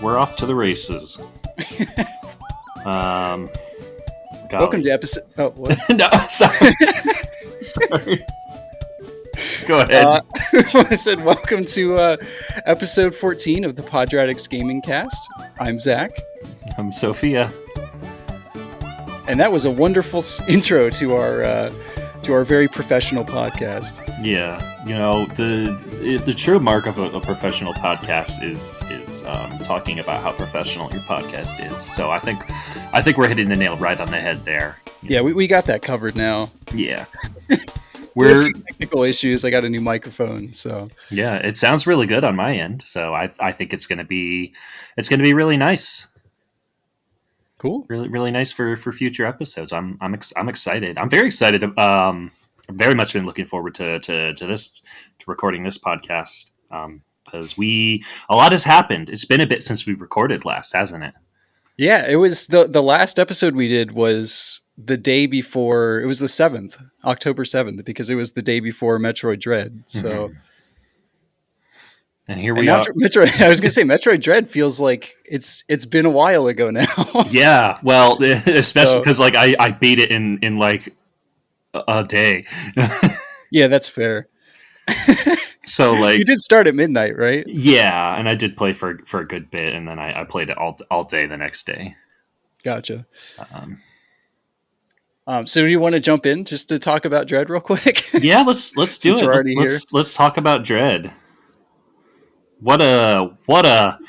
we're off to the races. Golly. Welcome to episode. Oh, what? No, sorry. Sorry. Go ahead. I said welcome to episode 14 of the Podratix Gaming Cast. I'm Zach. I'm Sophia. And that was a wonderful intro to our very professional podcast. Yeah, you know, the true mark of a professional podcast is talking about how professional your podcast is. So I think we're hitting the nail right on the head there. Yeah, we got that covered now. Yeah. We have a few technical issues. I got a new microphone, so yeah, it sounds really good on my end. So I think it's gonna be really nice. Cool. Really nice for future episodes. I'm excited. I'm very excited. I've very much been looking forward to recording this podcast because a lot has happened. It's been a bit since we recorded last, hasn't it? Yeah, it was the last episode we did was the day before. It was the 7th, October 7th, because it was the day before Metroid Dread. So. Mm-hmm. And here we are. I was going to say Metroid Dread feels like it's been a while ago now. Yeah, well, especially because I beat it in like a day. Yeah, that's fair. So like you did start at midnight, right? Yeah, and I did play for a good bit, and then I played it all day the next day. Gotcha. So do you want to jump in just to talk about Dread real quick? Yeah, let's do it. We're already here. Let's talk about Dread. What a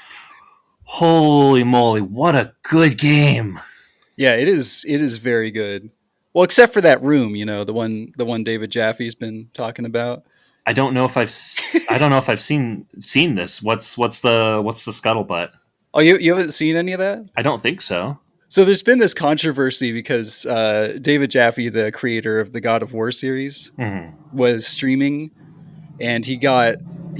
holy moly, what a good game. Yeah, it is very good. Well, except for that room, you know, the one David Jaffe's been talking about. I don't know if I've seen this. What's the scuttlebutt? Oh, you haven't seen any of that? I don't think so. So there's been this controversy because David Jaffe, the creator of the God of War series, was streaming, and he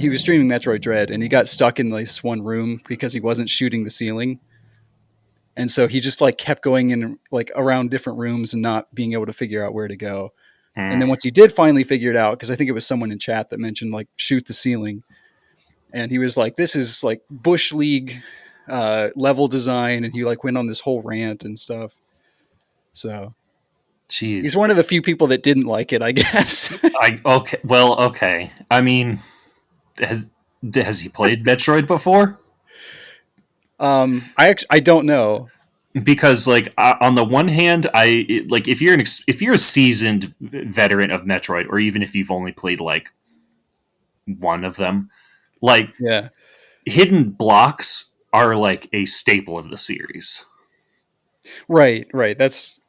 was streaming Metroid Dread, and he got stuck in this one room because he wasn't shooting the ceiling. And so he just like kept going in like around different rooms and not being able to figure out where to go. And then once he did finally figure it out, because I think it was someone in chat that mentioned like shoot the ceiling. And he was like, this is like Bush League level design. And he like went on this whole rant and stuff. So jeez. He's one of the few people that didn't like it, I guess. Okay. I mean, has he played Metroid before? I don't know, because like on the one hand, if you're a seasoned veteran of Metroid, or even if you've only played like one of them, like yeah, hidden blocks are like a staple of the series. Right. That's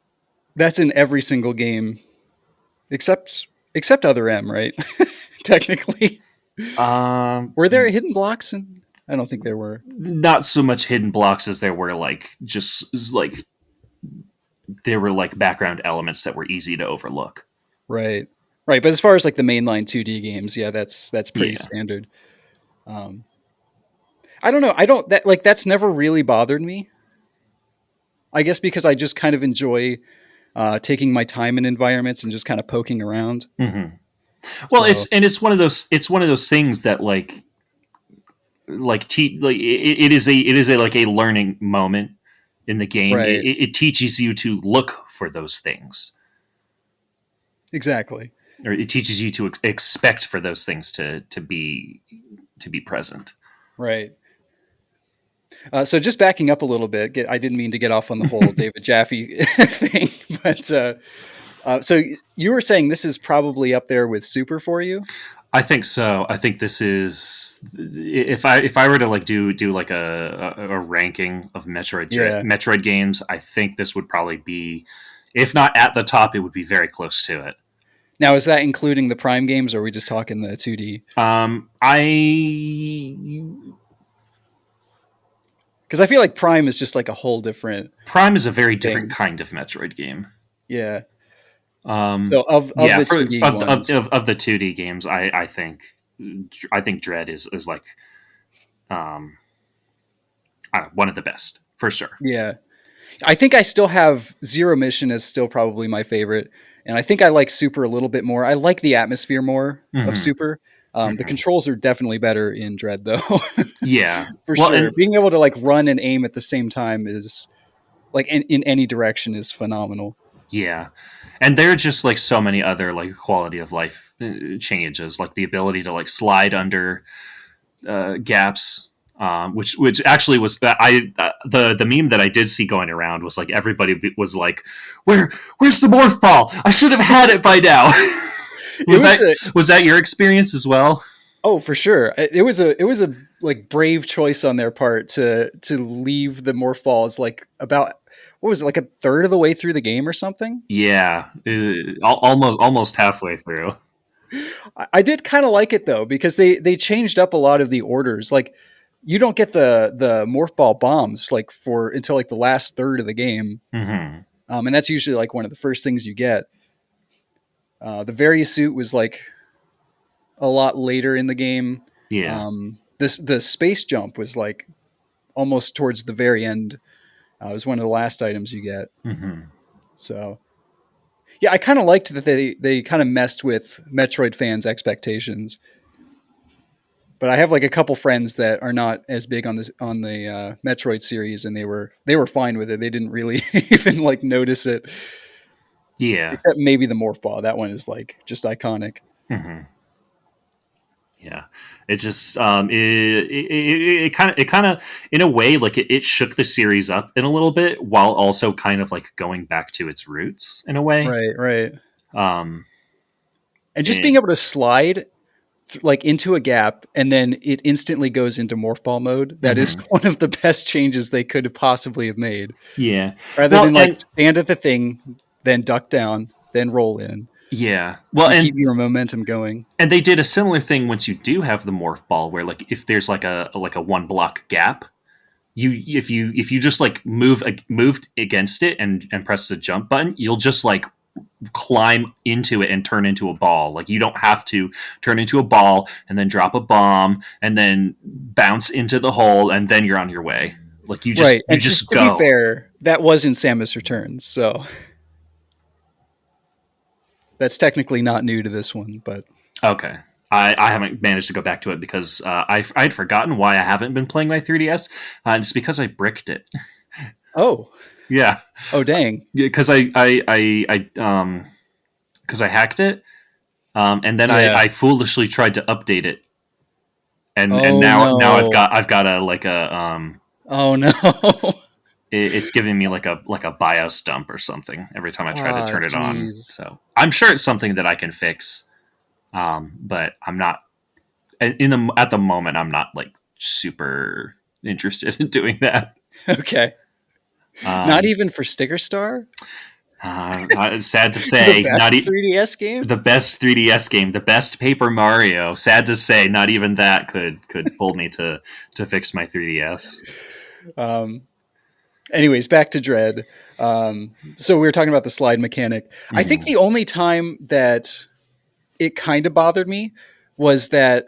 in every single game, except Other M, right? Technically. Were there hidden blocks in? I don't think there were. Not so much hidden blocks as there were there were like background elements that were easy to overlook. Right. But as far as like the mainline 2D games, yeah, that's pretty standard. I don't know. That's never really bothered me. I guess because I just kind of enjoy taking my time in environments and just kind of poking around. Mm-hmm. Well, so. it's one of those things that it is a learning moment in the game. Right. It teaches you to look for those things. Exactly. Or it teaches you to expect for those things to be present. Right. So just backing up a little bit, I didn't mean to get off on the whole David Jaffe thing, but so you were saying this is probably up there with Super for you? I think so. I think this is, if I were to like do like a ranking of Metroid games, I think this would probably be, if not at the top, it would be very close to it. Now, is that including the Prime games, or are we just talking the 2D? Because I feel like Prime is just like a whole different. Prime is a very different kind of Metroid game. Yeah. So of the 2D of the 2D games, I think Dread is like one of the best for sure. Yeah, I think I still have Zero Mission as still probably my favorite, and I think I like Super a little bit more. I like the atmosphere more of Super, The Mhm. controls are definitely better in Dread, though, Yeah. for Well, sure. and Being able to like run and aim at the same time is like in any direction is phenomenal. yeah, and there are just like so many other like quality of life changes, like the ability to like slide under gaps. Which actually was the meme that I did see going around was like everybody was like, where's the morph ball? I should have had it by now. It was was that a was that your experience as well? Oh, for sure. It was a like brave choice on their part to leave the morph balls like about what was it, like a third of the way through the game or something. Yeah, almost halfway through. I did kind of like it though because they changed up a lot of the orders. Like you don't get the morph ball bombs like for until like the last third of the game, Hmm. and that's usually like one of the first things you get. The various suit was like a lot later in the game. Yeah. This the space jump was like almost towards the very end. It was one of the last items you get. Hmm. So yeah, I kind of liked that they kind of messed with Metroid fans' expectations. But I have like a couple friends that are not as big on this on the Metroid series, and they were fine with it. They didn't really even like notice it, Yeah. except maybe the morph ball. That one is like just iconic. Hmm. Yeah, it just it kind of in a way like it shook the series up in a little bit while also kind of like going back to its roots in a way. Right, right. Um, And just being it, able to slide like into a gap and then it instantly goes into morph ball mode. That is mhm. one of the best changes they could have possibly have made. Yeah, Rather well, than like and stand at the thing, then duck down, then roll in yeah, well, and keep your momentum going. and they did a similar thing once you do have the morph ball, where like if there's like a one block gap, if you just like moved against it and press the jump button, you'll just like climb into it and turn into a ball. Like you don't have to turn into a ball and then drop a bomb and then bounce into the hole and then you're on your way. Like Right. you And just to be go. fair, that was in Samus Returns, so that's technically not new to this one, but Okay. I haven't managed to go back to it because I'd forgotten why I haven't been playing my 3DS. It's because I bricked it. oh, Yeah, oh dang. because because I hacked it, and then Yeah. I foolishly tried to update it, and Oh now no. I've got a like a Oh no. it's giving me like a BIOS dump or something every time I try to Ah, turn it on. jeez. So I'm sure it's something that I can fix, but I'm not in the at the moment. I'm not like super interested in doing that. Okay. Not Um, even for Sticker Star? Sad to The say, best 3DS game? the best 3DS game, the best Paper Mario. Sad to say, not even that could pull me to fix my 3DS. Um anyways, back to Dread. So we were talking about the slide mechanic. I think Hmm. the only time that it kind of bothered me was that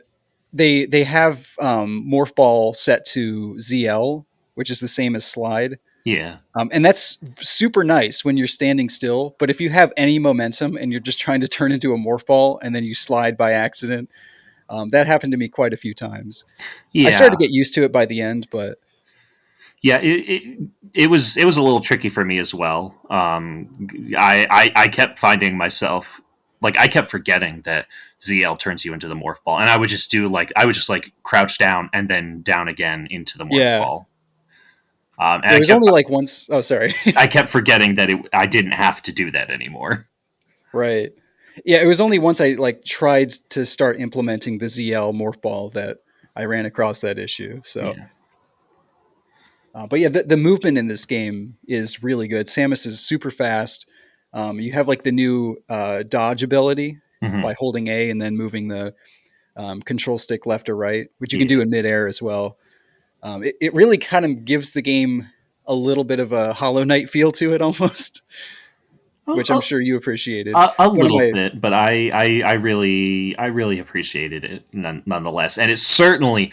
they have morph ball set to ZL, which is the same as slide, Yeah, and that's super nice when you're standing still. But if you have any momentum and you're just trying to turn into a morph ball and then you slide by accident, that happened to me quite a few times. I started yeah, to get used to it by the end, but yeah. It was a little tricky for me as well. I kept finding myself like I kept forgetting that ZL turns you into the morph ball, and I would just do like I would just like crouch down and then down again into the morph yeah, ball. And there was only like once. Oh, sorry. I kept forgetting that I didn't have to do that anymore. Right. Yeah, it was only once I like tried to start implementing the ZL morph ball that I ran across that issue. So, Yeah. but yeah, the movement in this game is really good. Samus is super fast. You have like the new dodge ability Hmm. by holding A and then moving the control stick left or right, which you can Yeah. do in midair as well. It really kind of gives the game a little bit of a Hollow Knight feel to it almost, which I'm sure you appreciated. A One of little my bit, but I really appreciated it nonetheless, and it certainly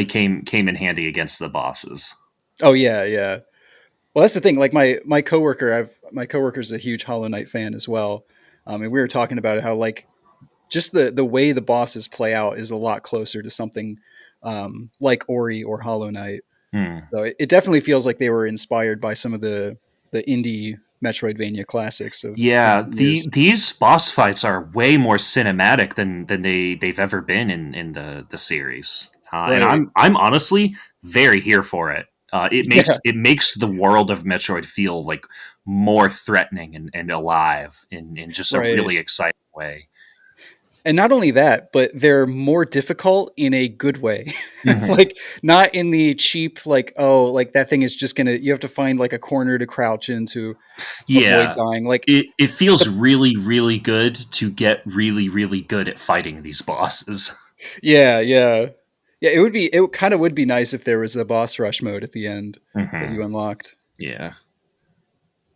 came in handy against the bosses. Oh yeah, yeah. Well, that's the thing. Like my coworker, my coworker's a huge Hollow Knight fan as well, and we were talking about how like just the way the bosses play out is a lot closer to something like Ori or Hollow Knight. Hmm. So it definitely feels like they were inspired by some of the indie Metroidvania classics of Yeah, recent years. these boss fights are way more cinematic than they've ever been in the series, and Right. I'm honestly very here for it. Yeah. It makes the world of Metroid feel like more threatening and alive in just a Right. really exciting way. And not only that, but they're more difficult in a good way. Hmm. Like not in the cheap like oh like that thing is just going to you have to find like a corner to crouch into avoid Yeah, dying. Like it feels the really really good to get really really good at fighting these bosses. yeah, yeah. Yeah, it kind of would be nice if there was a boss rush mode at the end that Hmm. you unlocked. Yeah,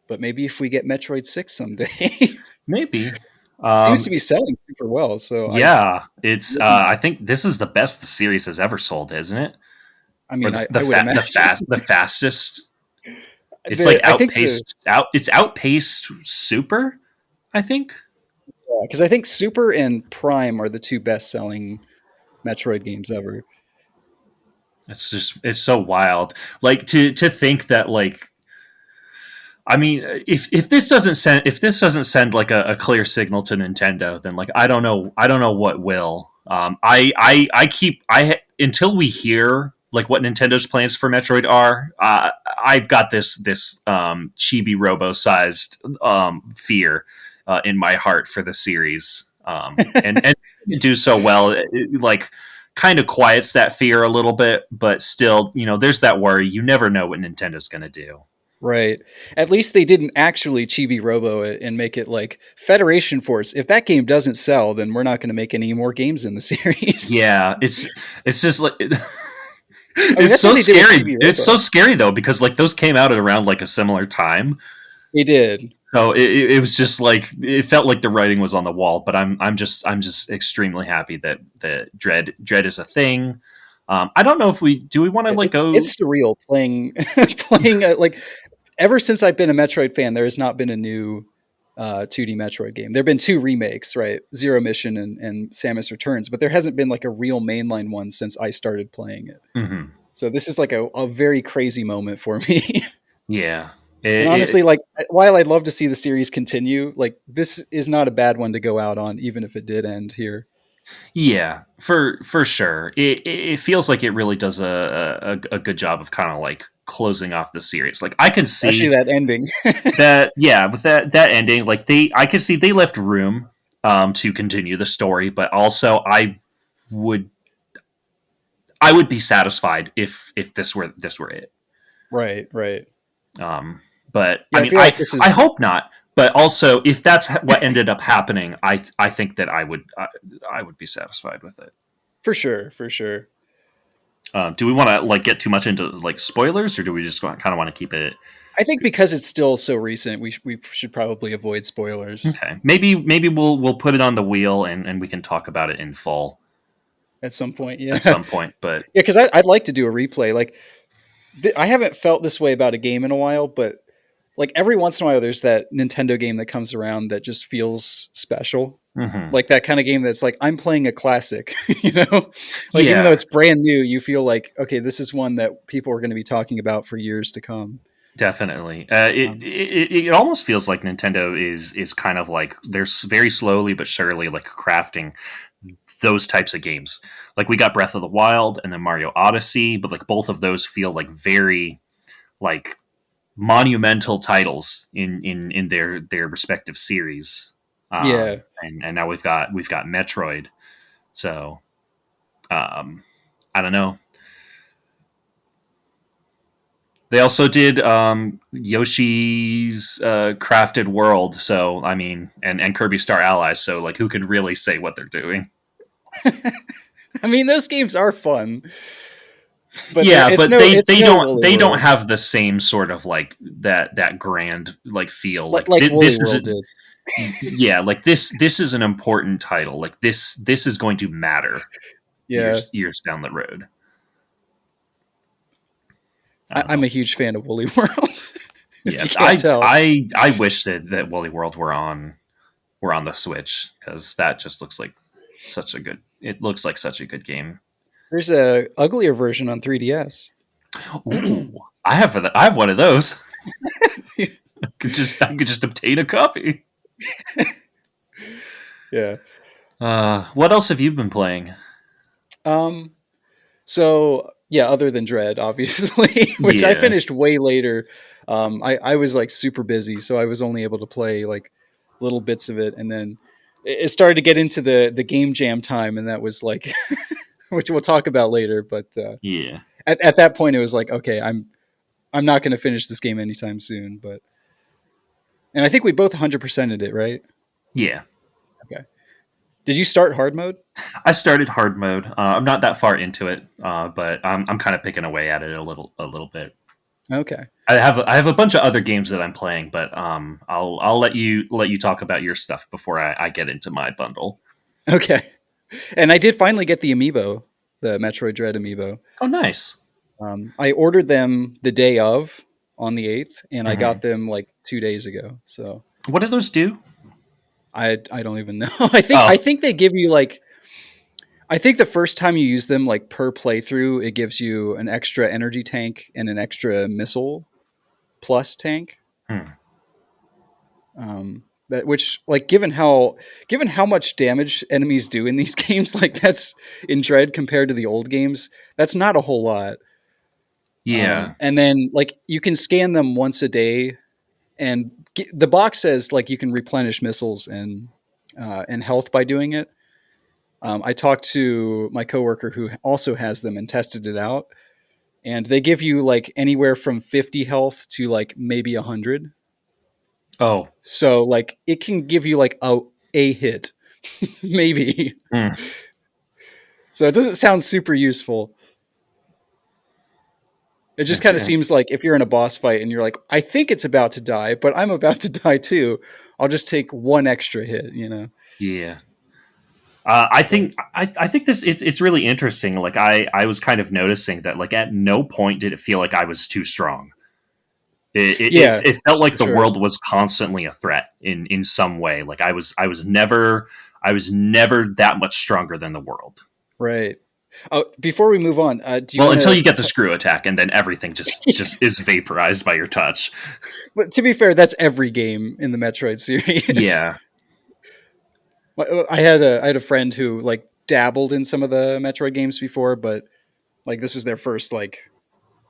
But maybe if we get Metroid 6 someday. maybe. Seems to Um, be selling super well, so Yeah, it's. I think this is the best the series has ever sold, isn't it? I Or mean I would imagine. the fastest. It's like The I think the It's outpaced Super. I think because I think Super and Prime are the two best selling Metroid games ever. it's so wild. Like to think that like I mean, if this doesn't send like a clear signal to Nintendo, then like I don't know what will. I keep I until we hear like what Nintendo's plans for Metroid are. I've got this chibi robo sized fear in my heart for the series, and do so well. Like kind of quiets that fear a little bit, but still, you know, there's that worry. You never know what Nintendo's going to do. Right. At least they didn't actually chibi robo it and make it like Federation Force. If that game doesn't sell, then we're not going to make any more games in the series. Yeah, it's just like I mean, it's that's how so they did with scary. chibi It's so robo. scary though because like those came out at around like a similar time. They did. So it was just like it felt like the writing was on the wall. But I'm just extremely happy that Dread is a thing. I don't know if we want to like go. It's surreal playing playing like ever since I've been a Metroid fan, there has not been a new 2D Metroid game. There have been two remakes, right? Zero Mission and Samus Returns, but there hasn't been like a real mainline one since I started playing it. Mhm. So this is like a very crazy moment for me. Yeah, And honestly, like while I'd love to see the series continue, like this is not a bad one to go out on, even if it did end here. yeah, for sure. It feels like it really does a good job of kind of like closing off the series. Like I can Especially see that ending. that yeah with that ending like they I can see they left room to continue the story, but also would I would be satisfied if this were it. Right, right. um but Yeah, I feel like this I is hope not, but also if that's what ended up happening, I think that I would be satisfied with it. for sure, for sure. Do we want to like get too much into like spoilers, or do we just kind of want to keep it? I think because it's still so recent, we should probably avoid spoilers Okay, maybe we'll put it on the wheel and we can talk about it in full at some point. Yeah, at yeah. some point. But Because I'd like to do a replay. Like I haven't felt this way about a game in a while, but like every once in a while, there's that Nintendo game that comes around that just feels special. mhm. Like that kind of game that's like I'm playing a classic, you know. Like even though Yeah, it's brand new, you feel like okay, this is one that people are going to be talking about for years to come. definitely. Um, It almost feels like Nintendo is kind of like they're very slowly but surely like crafting those types of games. Like we got Breath of the Wild and then Mario Odyssey, but like both of those feel like very like monumental titles in their respective series. yeah, And now we've got Metroid. So I don't know. They also did Yoshi's Crafted World, so I mean, and Kirby Star Allies. So like, who can really say what they're doing? I mean those games are fun, but Yeah, but it's no Woolly they don't World have the same sort of like that grand like feel. Like like Woolly this is World did. yeah, like this is an important title. Like this is going to matter Yeah, years down the road. I don't I'm know. a huge fan of Woolly World. If Yeah, you can't tell, I wish that Woolly World were on the Switch because that just looks like Such a good. It looks like such a good game. There's a uglier version on 3DS. Ooh, I have one of those. I could just obtain a copy. Yeah. What else have you been playing? Um. So yeah, other than Dread, obviously, which I Yeah, finished way later. I was like super busy, so I was only able to play like little bits of it, and then it started to get into the game jam time, and that was like, which we'll talk about later. But yeah, at that point, it was like, okay, I'm not going to finish this game anytime soon. But and I think we both 100%ed it, right? yeah. Okay. Did you start hard mode? I started hard mode. I'm not that far into it, but I'm kind of picking away at it a little bit. Okay. I have a bunch of other games that I'm playing, but I'll let you talk about your stuff before I get into my bundle. Okay. And I did finally get the amiibo, the Metroid Dread amiibo. Oh, nice. I ordered them the day of on the 8th, and I got Hmm. them like 2 days ago. So What do those do? I don't even know. I Oh, think they give you like I think the first time you use them like per playthrough, it gives you an extra energy tank and an extra missile plus tank. hmm. That which like given how much damage enemies do in these games, like that's in Dread compared to the old games, that's not a whole lot. Yeah. And then like you can scan them once a day, and the box says like you can replenish missiles and health by doing it. I talked to my coworker who also has them and tested it out, and they give you like anywhere from 50 health to like maybe 100. Oh, So like it can give you like a hit, maybe. hmm. So it doesn't sound super useful. It just kind of Okay. seems like if you're in a boss fight and you're like, I think it's about to die, but I'm about to die too. I'll just take one extra hit, you know. Yeah. But I think this it's really interesting. Like I was kind of noticing that like at no point did it feel like I was too strong. yeah, It felt like for the sure. world was constantly a threat in some way. Like I was never that much stronger than the world. Right. Oh, before we move on, do you Well, want until to? you get the screw attack, and then everything just is vaporized by your touch. But to be fair, that's every game in the Metroid series. Yeah. I had a friend who like dabbled in some of the Metroid games before, but like this was their first like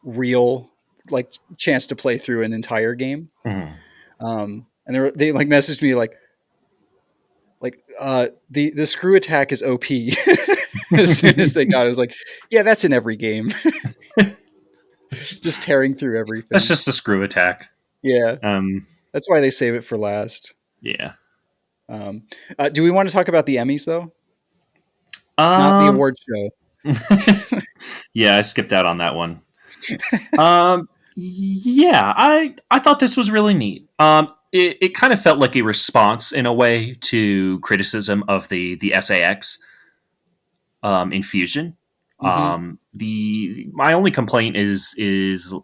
real like chance to play through an entire game. Mhm. And they like messaged me the screw attack is OP. As soon as they got it, I was like, yeah, that's in every game. Just tearing through That's everything. just the screw attack. Yeah, Um, that's why they save it for last. yeah. Um, do we want to talk about the Emmys though? Not the Um, award show. yeah, I skipped out on that one. Yeah, I thought this was really neat. It kind of felt like a response in a way to criticism of the SAX infusion. Hmm. The my only complaint is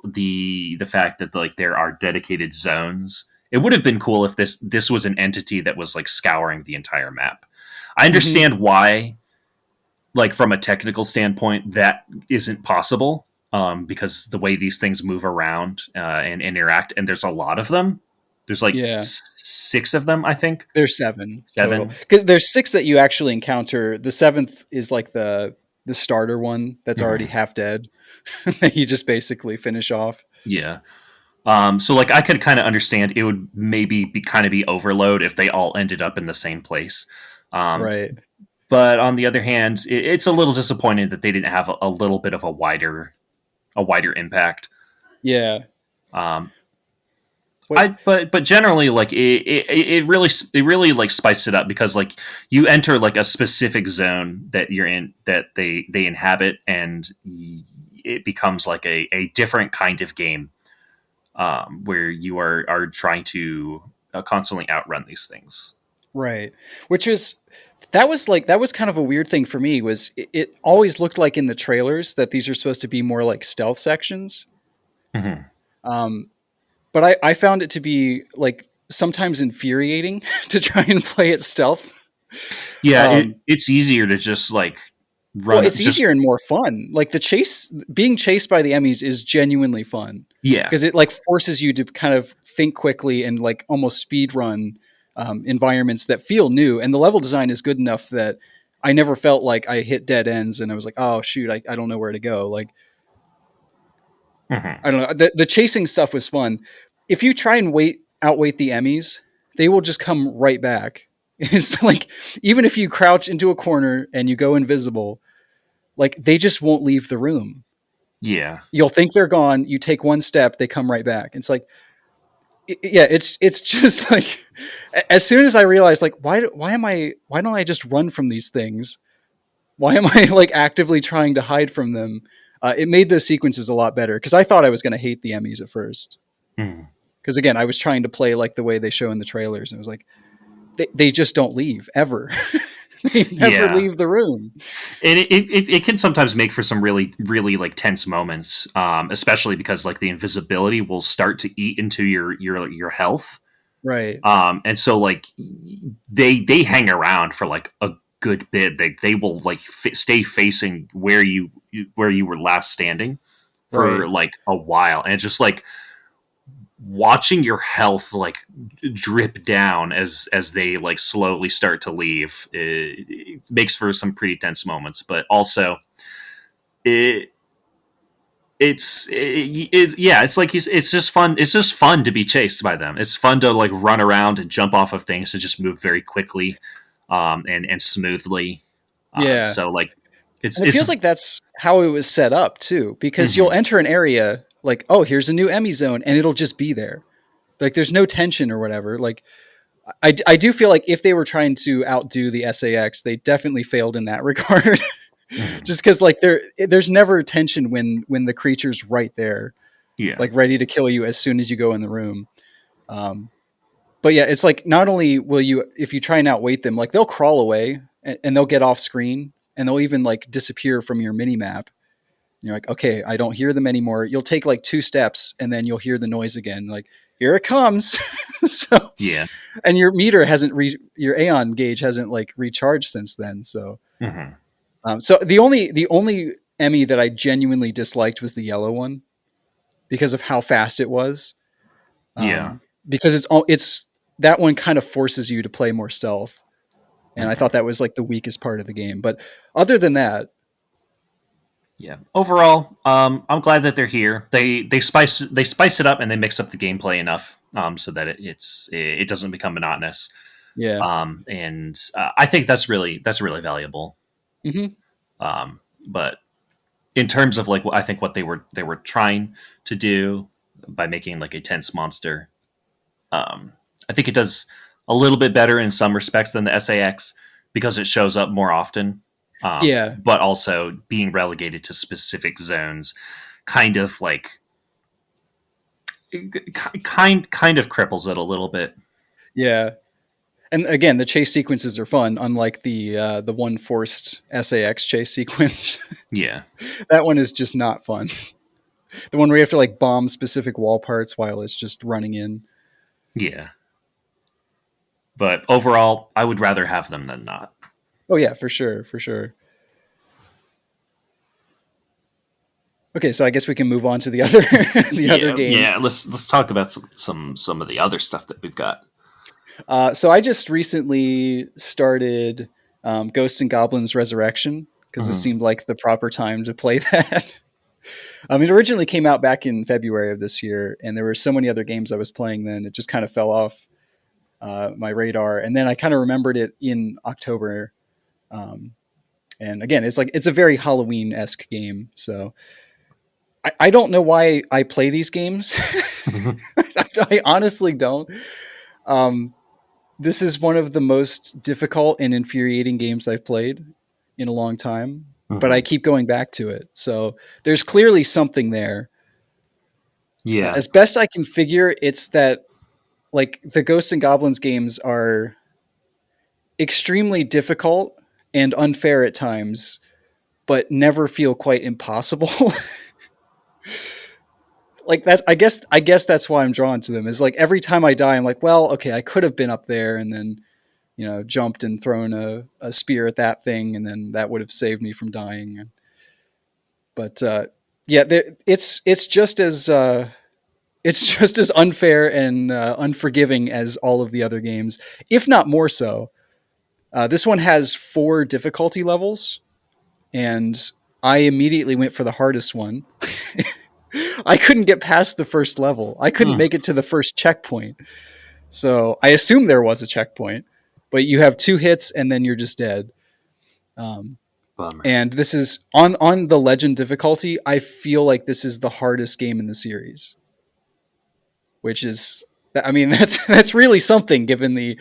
the fact that like there are dedicated zones. It would have been cool if this was an entity that was like scouring the entire map. I Hmm. understand why, like from a technical standpoint, that isn't possible because the way these things move around and interact, and there's a lot of them. There's like Yeah, six of them, I think. there's seven total Seven. because there's six that you actually encounter. The seventh is like the starter one that's already Mhm. half dead that you just basically finish off. Yeah. So like I could kind of understand it would maybe be kind of be overload if they all ended up in the same place. Um, Right. but on the other hand, it's a little disappointing that they didn't have a little bit of a wider impact. Yeah. Um, What? but generally like it really like spiced it up because like you enter like a specific zone that you're in that they inhabit and it becomes like a different kind of game where you are trying to constantly outrun these things. Right. Which was that was kind of a weird thing for me was it always looked like in the trailers that these are supposed to be more like stealth sections. Hmm. Um, but I found it to be like sometimes infuriating to try and play it stealth. Yeah, Um, it's easier to just like well, run it's just easier and more fun. Like being chased by the Emmys is genuinely fun yeah. because it like forces you to kind of think quickly and like almost speed run environments that feel new. And the level design is good enough that I never felt like I hit dead ends and I was like, oh shoot, I don't know where to go. Like Mhm. I don't know. The chasing stuff was fun. If you try and outwait the Emmys, they will just come right back. It's like even if you crouch into a corner and you go invisible, like they just won't leave the room. Yeah. You'll think they're gone. You take one step, they come right back. It's like, yeah, it's just like as soon as I realized, like, why don't I just run from these things? Why am I like actively trying to hide from them? It made those sequences a lot better because I thought I was going to hate the Emmys at first. Mhm. Because again, I was trying to play like the way they show in the trailers, and it was like they just don't leave ever. They never Yeah. leave the room. And it can sometimes make for some really like tense moments, especially because like the invisibility will start to eat into your health, Right. and so like they hang around for like a good bit. They will like stay facing where you were last standing for Right. like a while, and it's just like watching your health like drip down as they like slowly start to leave. It makes for some pretty tense moments, but also it yeah, it's like it's just fun. It's just fun to be chased by them. It's fun to like run around and jump off of things to just move very quickly, and smoothly. Yeah. So like And it it's feels like that's how it was set up too, because you'll mhm. enter an area like, oh, here's a new Emmy zone, and it'll just be there. Like there's no tension or whatever. Like I do feel like if they were trying to outdo the SAX, they definitely failed in that regard. Mhm. Just because like there's never tension when the creature's right there, Yeah, like ready to kill you as soon as you go in the room. Um, but yeah, it's like not only will you if you try and outweight them, like they'll crawl away and they'll get off screen and they'll even like disappear from your mini map. You're like, okay, I don't hear them anymore. You'll take like two steps and then you'll hear the noise again. Like, here it comes. So, yeah, and your meter hasn't your Aeon gauge hasn't like recharged since then. So, hmm so the only Emmy that I genuinely disliked was the yellow one because of how fast it was. yeah, Because it's that one kind of forces you to play more stealth, and I thought hmm that was like the weakest part of the game. But other than that, yeah. Overall, I'm glad that they're here. They spice it up and they mix up the gameplay enough, so that it doesn't become monotonous. yeah, And I think that's really valuable. hmm But in terms of like what I think what they were trying to do by making like a tense monster, I think it does a little bit better in some respects than the SAX because it shows up more often. yeah, But also being relegated to specific zones, kind of like kind of cripples it a little bit. yeah. And again, the chase sequences are fun, unlike the one forced SAX chase sequence. Yeah, That one is just not fun. The one where you have to like bomb specific wall parts while it's just running in. yeah. But overall, I would rather have them than not. Oh yeah, for sure, for sure. Okay, so I guess we can move on to the other the other Yeah. games. Let's talk about some of the other stuff that we've got. So I just recently started Ghosts and Goblins Resurrection because this Mhm. seemed like the proper time to play that. It originally came out back in February of this year, and there were so many other games I was playing then, it just kind of fell off my radar. And then I kind of remembered it in October. Um, and again, it's a very Halloween esque game. So I don't know why I play these games. I honestly don't. Um, this is one of the most difficult and infuriating games I've played in a long time, but I Mhm. keep going back to it. So there's clearly something there. Yeah, As best I can figure, it's that like the Ghosts and Goblins games are extremely difficult and unfair at times, but never feel quite impossible. Like that's I guess that's why I'm drawn to them. Is like every time I die, I'm like, well, okay, I could have been up there, and then jumped and thrown a spear at that thing, and then that would have saved me from dying. But yeah, it's just as unfair and unforgiving as all of the other games, if not more so. This one has 4 difficulty levels, and I immediately went for the hardest one. I couldn't get past the first level. I couldn't Hmm. make it to the first checkpoint. So I assume there was a checkpoint, but you have 2 hits and then you're just dead. Um, Bummer. and this is on the legend difficulty. I feel like this is the hardest game in the series, which is, I mean, that's really something given the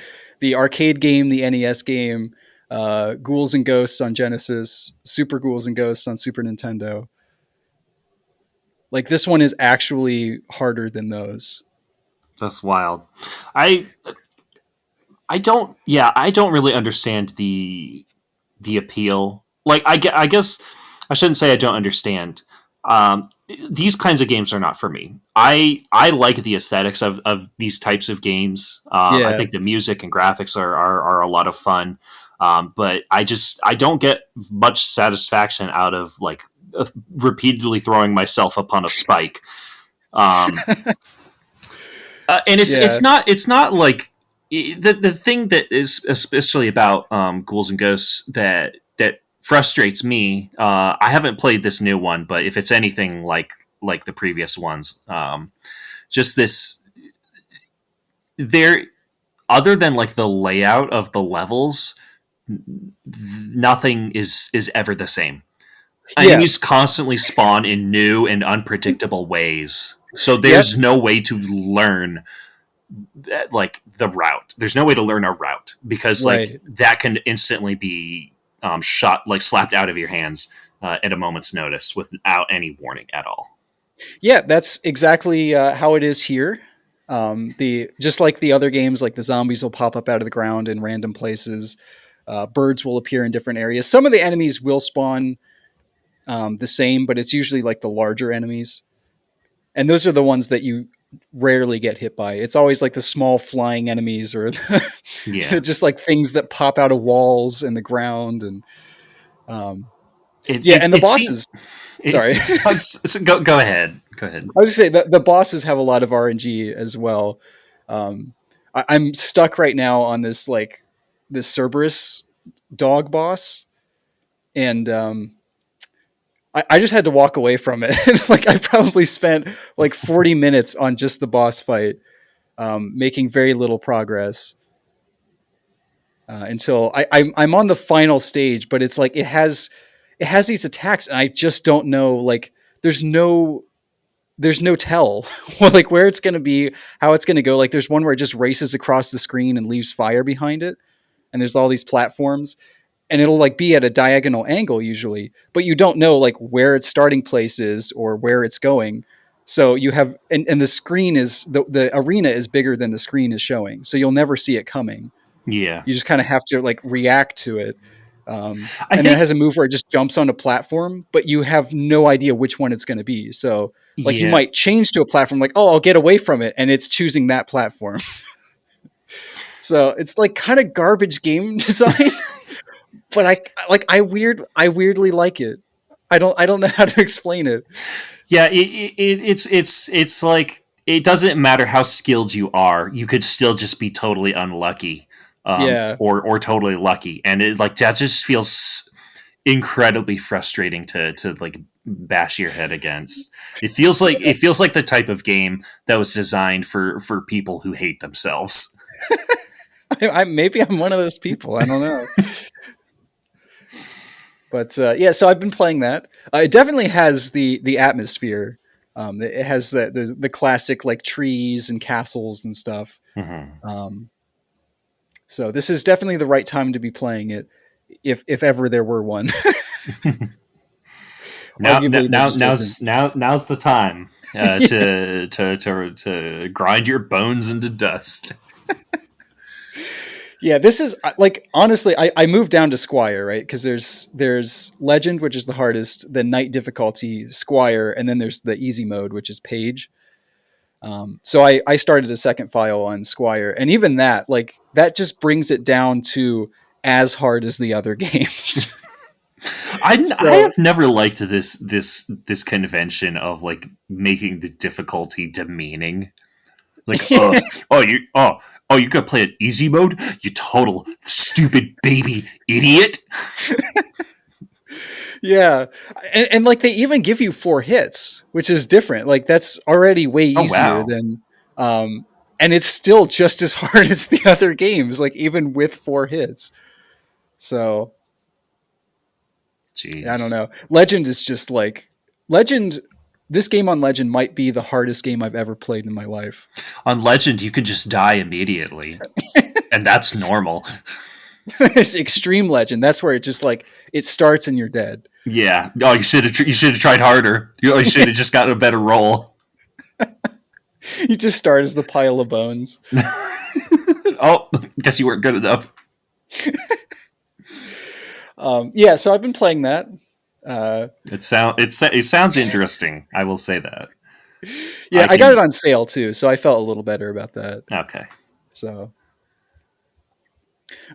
arcade game, the NES game, Ghouls and Ghosts on Genesis, Super Ghouls and Ghosts on Super Nintendo. Like, this one is actually harder than those. That's wild. I I don't. Yeah, I don't really understand the appeal. Like, I guess I shouldn't say I don't understand. These kinds of games are not for me. I like the aesthetics of these types of games. I Yeah, think the music and graphics are a lot of fun. But I don't get much satisfaction out of like repeatedly throwing myself upon a spike. Um, and yeah, it's not like the thing that is especially about ghouls and ghosts that frustrates me. I haven't played this new one, but if it's anything like the previous ones, just this there other than like the layout of the levels, nothing is ever the same. yeah, Enemies constantly spawn in new and unpredictable ways, so yep, there's no way to learn like the route. There's no way to learn a route because like right. that can instantly be shot, like slapped out of your hands at a moment's notice without any warning at all. Yeah, that's exactly how it is here. The Just like the other games, like the zombies will pop up out of the ground in random places. Birds will appear in different areas. Some of the enemies will spawn the same, but it's usually like the larger enemies, and those are the ones that you rarely get hit by. It's always like the small flying enemies or Yeah, just like things that pop out of walls and the ground, and um, it yeah, it and the it seems. bosses. Sorry, Go ahead. Go ahead. I was gonna say the bosses have a lot of RNG as well. Um, I'm stuck right now on this Cerberus dog boss, and I just had to walk away from it. Like, I probably spent like 40 minutes on just the boss fight, making very little progress until I'm on the final stage. But it's like it has these attacks, and I just don't know. Like, there's no tell like where it's going to be, how it's going to go. Like, there's one where it just races across the screen and leaves fire behind it, and there's all these platforms, and it'll like be at a diagonal angle usually, but you don't know like where its starting place is or where it's going. So you have, and the screen is the arena is bigger than the screen is showing, so you'll never see it coming. Yeah, You just kind of have to like react to it. I And then it think. has a move where it just jumps on a platform, but you have no idea which one it's going to be. So like, you Yeah, might change to a platform like, oh, I'll get away from it, and it's choosing that platform. So it's like kind of garbage game design, but I weirdly like it. I don't know how to explain it. yeah. It's like it doesn't matter how skilled you are, you could still just be totally unlucky, Yeah. or totally lucky, and it like that just feels incredibly frustrating to like bash your head against. It feels like the type of game that was designed for people who hate themselves. Maybe I'm one of those people. I don't know. But yeah, so I've been playing that. It definitely has the atmosphere. It has the classic like trees and castles and stuff. Mhm. Um, so this is definitely the right time to be playing it, if ever there were one. Arguably, there just isn't. Now's the time Yeah. to grind your bones into dust. Yeah, this is like, honestly, I moved down to Squire, right? Because there's Legend, which is the hardest, then Night difficulty, Squire, and then there's the easy mode, which is Page. So I started a second file on Squire, and even that, like, that just brings it down to as hard as the other games. I So have never liked this convention of like making the difficulty demeaning. Like, you gonna play it easy mode? You total stupid baby idiot. yeah, and like they even give you 4 hits, which is different. Like that's already way Oh easier wow, than, and it's still just as hard as the other games. Like even with 4 hits. So yeah, I don't jeez. know. Legend is just like Legend. This game on Legend might be the hardest game I've ever played in my life. On Legend, you can just die immediately, and that's normal. It's Extreme Legend. That's where it just like it starts and you're dead. Yeah. Oh, you should have tried harder. You should have just gotten a better roll. You just start as the pile of bones. Oh, guess you weren't good enough. Yeah, so I've been playing that. It sounds interesting. I will say that. Yeah, I I got it can. on sale too, so I felt a little better about that. Okay. So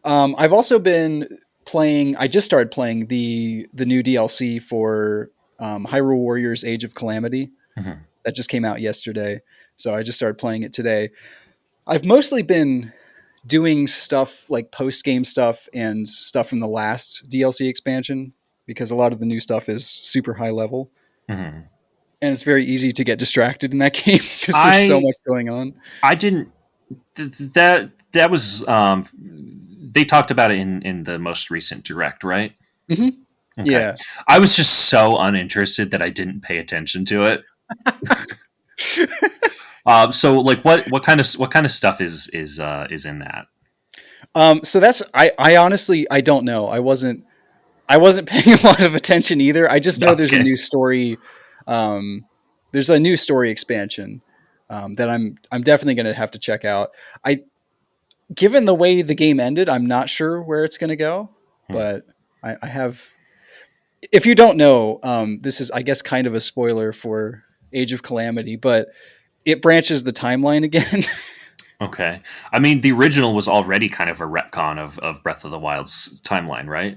I've also been playing. I just started playing the new DLC for Hyrule Warriors: Age of Calamity. Mhm. That just came out yesterday, so I just started playing it today. I've mostly been doing stuff like post game stuff and stuff from the last DLC expansion because a lot of the new stuff is super high level Mhm. and it's very easy to get distracted in that game because there's so I much going on. I didn't that was they talked about it in the most recent direct, right? Hmm. Okay. Yeah. I was just so uninterested that I didn't pay attention to it. So like what kind of stuff is in that? So that's I honestly I don't know. I wasn't paying a lot of attention either. I just know there's a Okay. new story. Um, there's a new story expansion that I'm definitely going to have to check out. I Given the way the game ended, I'm not sure where it's going to go, Hmm. but I have. If you don't know, this is I guess kind of a spoiler for Age of Calamity, but it branches the timeline again. Okay. I mean, the original was already kind of a retcon of Breath of the Wild's timeline, right?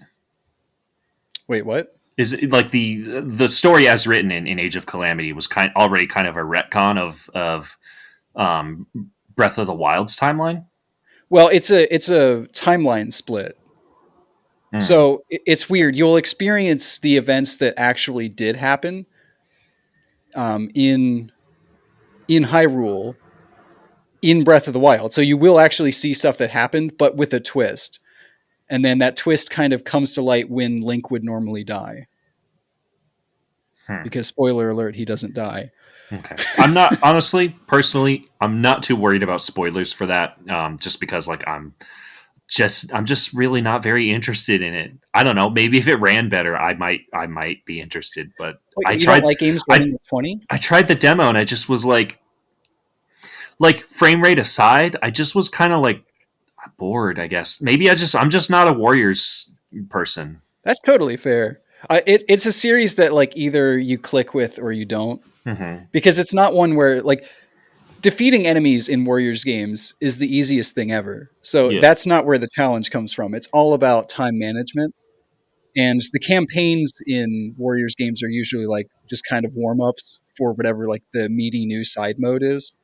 Wait, what? Is it like the story as written in Age of Calamity was already kind of a retcon of um, Breath of the Wild's timeline? Well, it's a timeline split. Hmm. So it's weird. You'll experience the events that actually did happen in Hyrule in Breath of the Wild. So you will actually see stuff that happened, but with a twist. And then that twist kind of comes to light when Link would normally die. Hmm. Because spoiler alert, he doesn't die. Okay. I'm not honestly, personally, I'm not too worried about spoilers for that. Just because like I'm just really not very interested in it. I don't know. Maybe if it ran better, I might be interested. But Wait, I you don't tried like games I running at 20? I tried the demo and I just was like frame rate aside, I just was kind of like bored. I guess maybe I'm just not a Warriors person. That's totally fair. It's a series that like either you click with or you don't, Hmm. because it's not one where like defeating enemies in Warriors games is the easiest thing ever. So Yeah. that's not where the challenge comes from. It's all about time management. And the campaigns in Warriors games are usually like just kind of warm ups for whatever like the meaty new side mode is.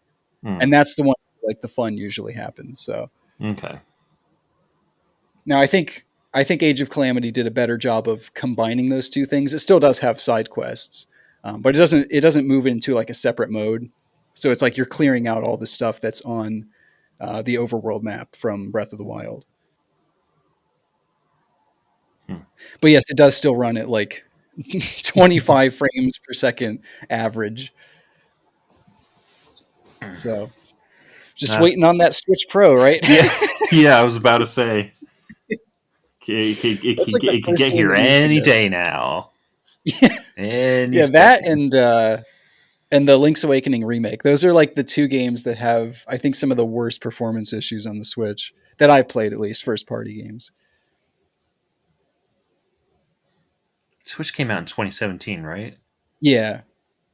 And Mm. that's the one where, like the fun usually happens. So Okay. now I think Age of Calamity did a better job of combining those two things. It still does have side quests, but it doesn't move into like a separate mode. So it's like you're clearing out all the stuff that's on the overworld map from Breath of the Wild. Hmm. But yes, it does still run at like 25 frames per second average. So just That's, waiting on that Switch Pro, right? yeah. Yeah. I was about to say That's like the it could first get game here that needs to any get. day now. Any Yeah, that second. and the Link's Awakening remake. Those are like the two games that have, I think, some of the worst performance issues on the Switch that I played, at least first party games. Switch came out in 2017, right? Yeah,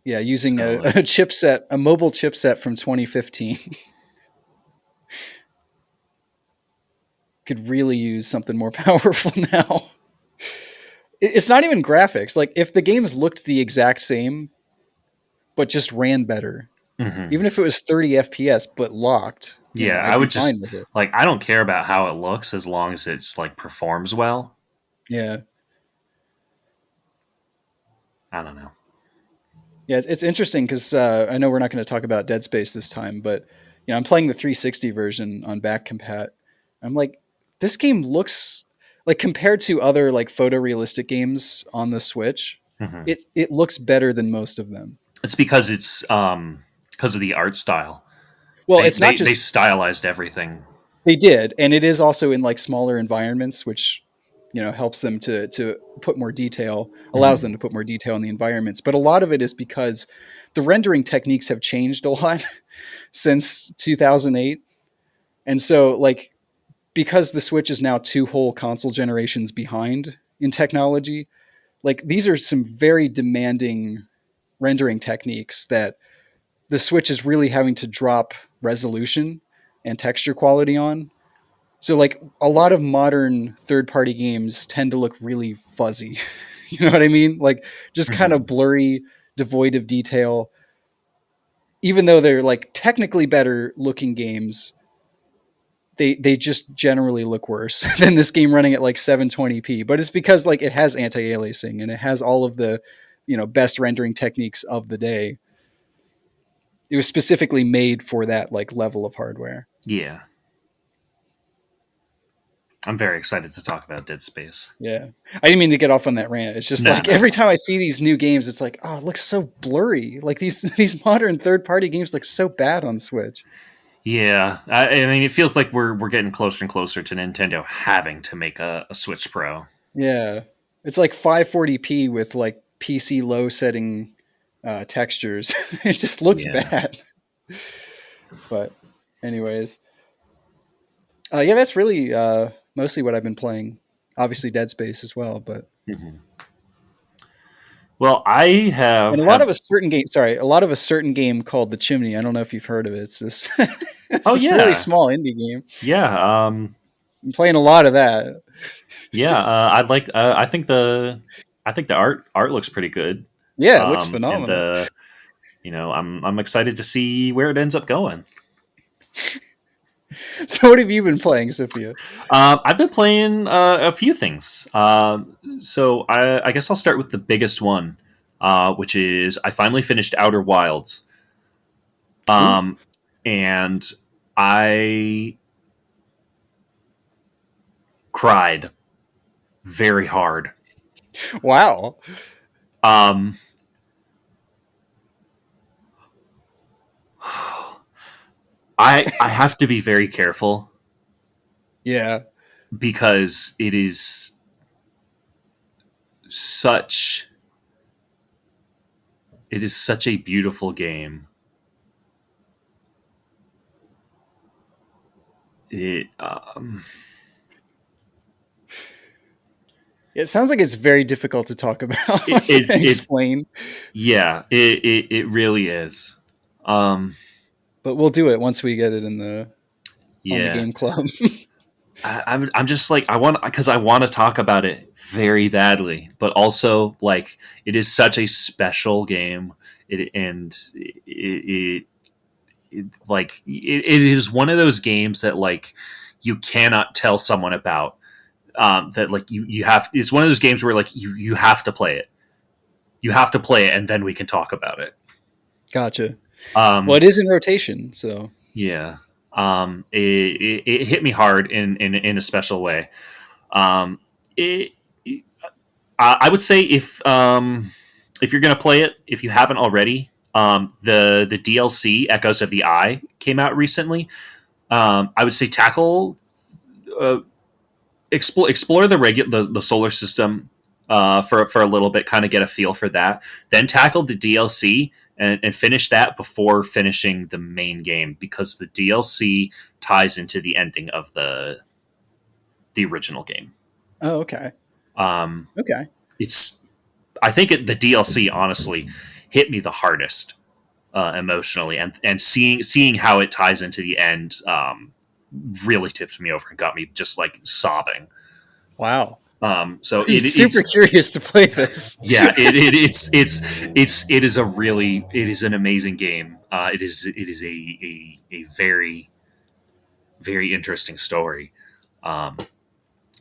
Yeah, using a, Totally. a chipset, a mobile chipset from 2015, could really use something more powerful now. It's not even graphics. Like if the games looked the exact same but just ran better, Hmm. even if it was 30 FPS but locked, Yeah, I I'd be would fine just with it. like I don't care about how it looks as long as it's like performs well. Yeah. I don't know. Yeah, it's interesting because I know we're not going to talk about Dead Space this time, but I'm playing the 360 version on back compat. I'm like, this game looks like compared to other like photorealistic games on the Switch, Hmm. it looks better than most of them. It's because of the art style. Well, They, it's not they they just stylized everything. they did, and it is also in like smaller environments, which helps them to put more detail, allows them Hmm. to put more detail in the environments. But a lot of it is because the rendering techniques have changed a lot since 2008. And so, like, because the Switch is now two whole console generations behind in technology, like, these are some very demanding rendering techniques that the Switch is really having to drop resolution and texture quality on. So, like, a lot of modern third party games tend to look really fuzzy. You know what I mean? Like, just kind of Hmm. blurry, devoid of detail. Even though they're like technically better looking games, they just generally look worse than this game running at like 720p. But it's because like it has anti-aliasing and it has all of the best rendering techniques of the day. It was specifically made for that like level of hardware. Yeah, I'm very excited to talk about Dead Space. Yeah, I didn't mean to get off on that rant. It's just No, like no, every no. time I see these new games, it's like, oh, it looks so blurry. Like these modern third party games look so bad on Switch. Yeah, I mean, it feels like we're getting closer and closer to Nintendo having to make a Switch Pro. Yeah, it's like 540p with like PC low setting textures. It just looks Yeah. bad. But, anyways, yeah, that's really mostly what I've been playing. Obviously, Dead Space as well, but Hmm. Well, I have and a lot have. of a certain game. Sorry, a lot of a certain game called The Chimney. I don't know if you've heard of it. It's this it's Oh this really yeah, small indie game. yeah, I'm playing a lot of that. yeah. I'd like. I think the art looks pretty good. Yeah, it looks And phenomenal. I'm excited to see where it ends up going. So, what have you been playing, Sophia? I've been playing a few things. So I guess I'll start with the biggest one, which is I finally finished Outer Wilds. Ooh, Um, and I cried very hard. wow. Um, I have to be very careful Yeah. because such it is such a beautiful game. It It sounds like it's very difficult to talk about it, and it's explain, yeah, it really is. Um, but we'll do it once we get it in the on the yeah, game club. I'm just like I want to talk about it very badly, but also like it is such a special game. It is one of those games that like you cannot tell someone about. That like you have. It's one of those games where like you have to play it. You have to play it, and then we can talk about it. Gotcha. Well, Um, it is in rotation, so yeah. It hit me hard in a special way. Um, it, I would say if you're gonna play it, if you haven't already, the DLC Echoes of the Eye came out recently. I would say tackle uh, explore the solar system for a little bit, kind of get a feel for that. Then tackle the DLC and finish that before finishing the main game because the DLC ties into the ending of the original game. oh, okay. Um, Okay. it's I think the DLC honestly hit me the hardest emotionally, and seeing how it ties into the end really tipped me over and got me just like sobbing. Wow. So I'm super curious to play this. yeah, it is a really, it is an amazing game. It is a very, very interesting story. Um,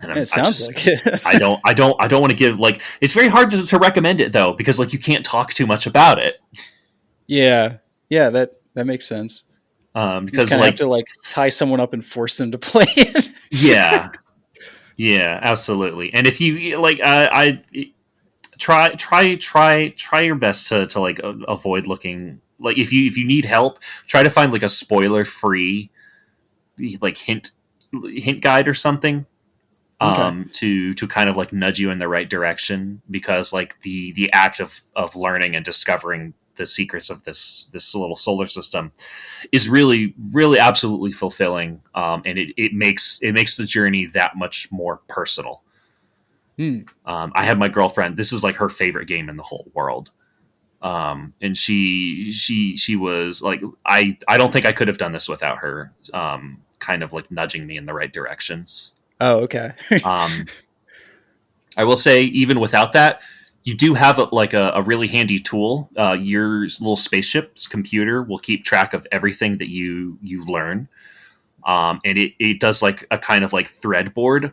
and It I sounds just like it. I don't want to give like, it's very hard to recommend it though, because like you can't talk too much about it. Yeah. Yeah, that makes sense. You just Because kind of have like, to like tie someone up and force them to play it. yeah, yeah, absolutely. And if you like, I try your best to like avoid looking, like if you need help, try to find like a spoiler free like hint guide or something, Okay. to kind of like nudge you in the right direction, because like the act of learning and discovering the secrets of this little solar system is really, really absolutely fulfilling, and it makes the journey that much more personal. Hmm. I had my girlfriend, this is like her favorite game in the whole world, and she was like, I don't think I could have done this without her, kind of like nudging me in the right directions. Oh, okay. um, I will say, even without that, you do have a really handy tool. Your little spaceship's computer will keep track of everything that you learn, and it does like a kind of like thread board,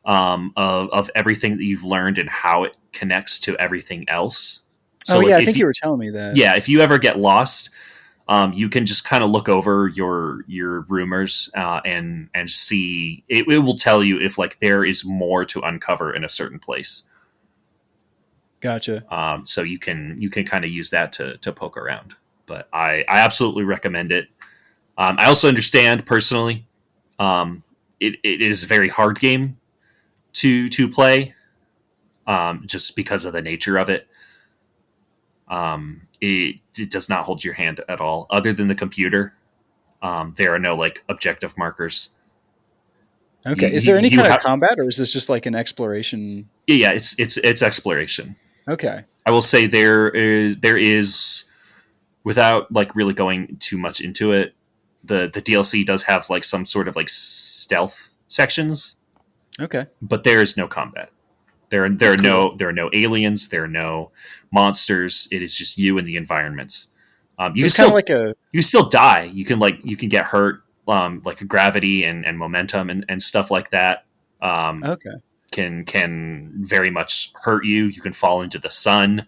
of everything that you've learned and how it connects to everything else. Oh So yeah, like, I if think you, you were telling me that. yeah, if you ever get lost, you can just kind of look over your rumors, and see, it will tell you if like there is more to uncover in a certain place. Gotcha. So you can kind of use that to poke around. But I absolutely recommend it. I also understand personally, it is a very hard game to play, just because of the nature of it. It does not hold your hand at all, other than the computer. There are no like objective markers. You, Okay. Is there any you kind of have, combat, or is this just like an exploration? yeah, it's exploration. Okay. I will say there is, without like really going too much into it, the DLC does have like some sort of like stealth sections, Okay. but there is no combat. That's cool. There are no aliens. There are no monsters. It is just you and the environments. So it's kind of like a. You still die. You can get hurt. Like gravity and momentum and stuff like that. Um, Okay. can very much hurt you. You can fall into the sun.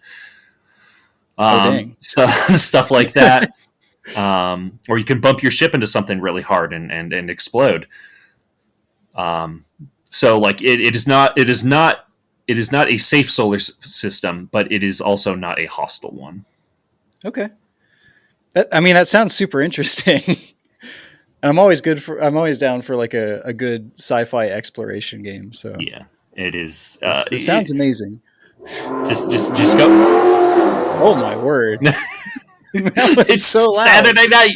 Oh dang. So stuff like that. Or you can bump your ship into something really hard and explode. Um, so like, it is not a safe solar system, but it is also not a hostile one. Okay. I mean, that sounds super interesting. And I'm always down for like a good sci-fi exploration game. So Yeah, it is. it sounds amazing. Just go. Oh my word. That was so It's loud. Saturday night.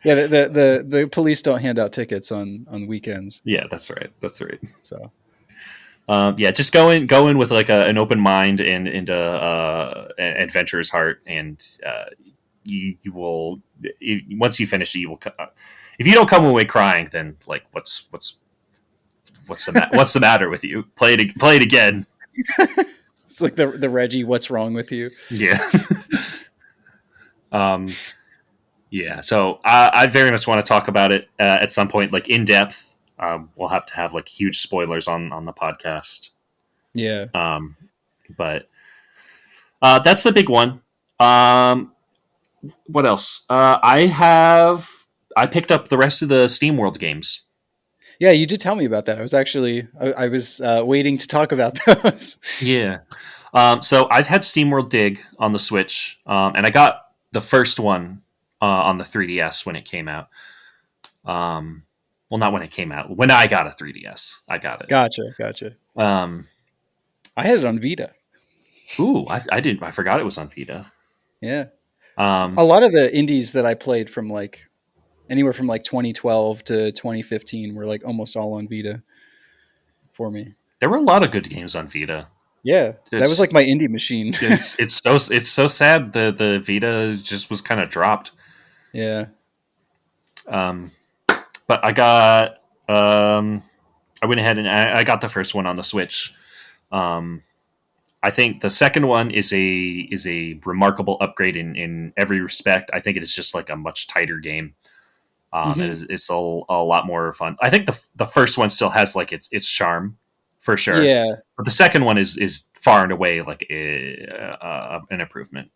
Yeah, the police don't hand out tickets on weekends. Yeah, that's right. That's right. So Yeah, just go in with like an open mind and into an adventurer's heart, and you will, once you finish it, you will. If you don't come away crying, then like, what's the matter with you? Play it again. it's like the Reggie, what's wrong with you? Yeah. um, yeah. So I very much want to talk about it at some point, like in depth. We'll have to have like huge spoilers on the podcast. Yeah. Um, but that's the big one. What else? I picked up the rest of the Steam World games. Yeah, you did tell me about that. I was waiting to talk about those. Yeah. So I've had SteamWorld Dig on the Switch, and I got the first one on the 3DS when it came out. Well, not when it came out. When I got a 3DS, I got it. Gotcha. Um, I had it on Vita. ooh, I didn't. I forgot it was on Vita. Yeah. Um, A lot of the indies that I played from like anywhere from like 2012 to 2015 were like almost all on Vita for me. there were a lot of good games on Vita. Yeah, that was like It's my indie machine. it's so sad the Vita just was kind of dropped. Yeah. Um, but I got I went ahead and I got the first one on the Switch. Um, I think the second one is a remarkable upgrade in every respect. I think it is just like a much tighter game. Hmm. It's a lot more fun. I think the first one still has like its charm for sure, Yeah. but the second one is far and away like an improvement.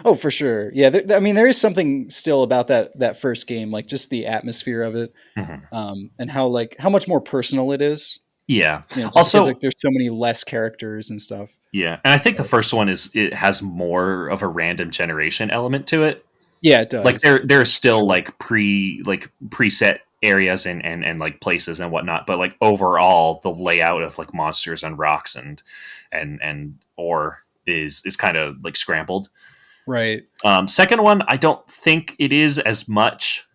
Oh, for sure. Yeah. I mean, there is something still about that first game, like just the atmosphere of it, Hmm. and how much more personal it is. Yeah. You know, just because Also, like there's so many less characters and stuff. yeah, and I think the But first one is it has more of a random generation element to it. yeah, it Like does. there's For still sure. like preset areas and like places and whatnot, but like overall the layout of like monsters and rocks and ore is kind of like scrambled. Right. Second one, I don't think it is as much.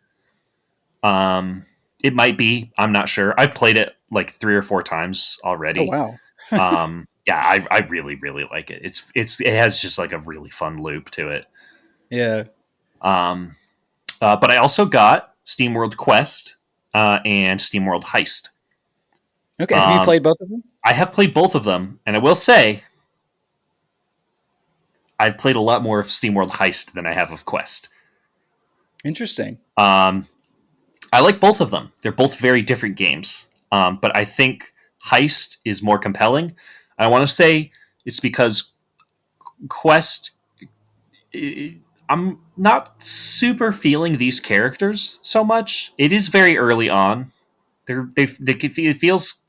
It might be. I'm not sure. I've played it like 3 or 4 times Oh already. wow. Yeah, I really really like it. It has just like a really fun loop to it. Yeah. Um, but I also got SteamWorld Quest and SteamWorld Heist. Okay. Have you Um, played both of them? I have played both of them, and I will say I've played a lot more of SteamWorld Heist than I have of Quest. Interesting. Um, I like both of them. They're both very different games, but I think Heist is more compelling. I want to say it's because Quest. I'm not super feeling these characters so much. It is very early on. It feels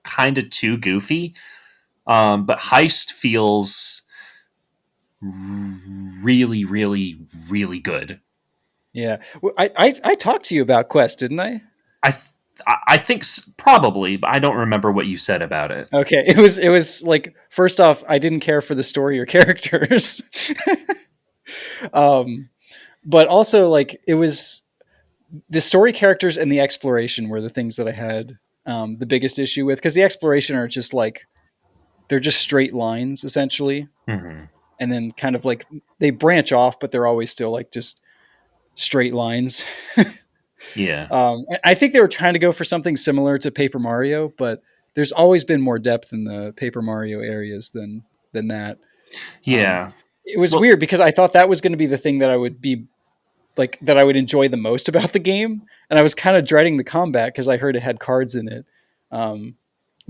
kind of too goofy. But Heist feels really, really, really good. Yeah. I talked to you about Quest, didn't I? I th- I think probably, but I don't remember what you said about it. Okay. It was like first off, I didn't care for the story or characters. um, but also like it was the story characters and the exploration were the things that I had the biggest issue with because the exploration are just like they're just straight lines essentially, Hmm. and then kind of like they branch off, but they're always still like just straight lines. Yeah, I think they were trying to go for something similar to Paper Mario, but there's always been more depth in the Paper Mario areas than that. Um, yeah. it was Well, weird because I thought that was going to be the thing that I would be like that I would enjoy the most about the game, and I was kind of dreading the combat because I heard it had cards in it. Um,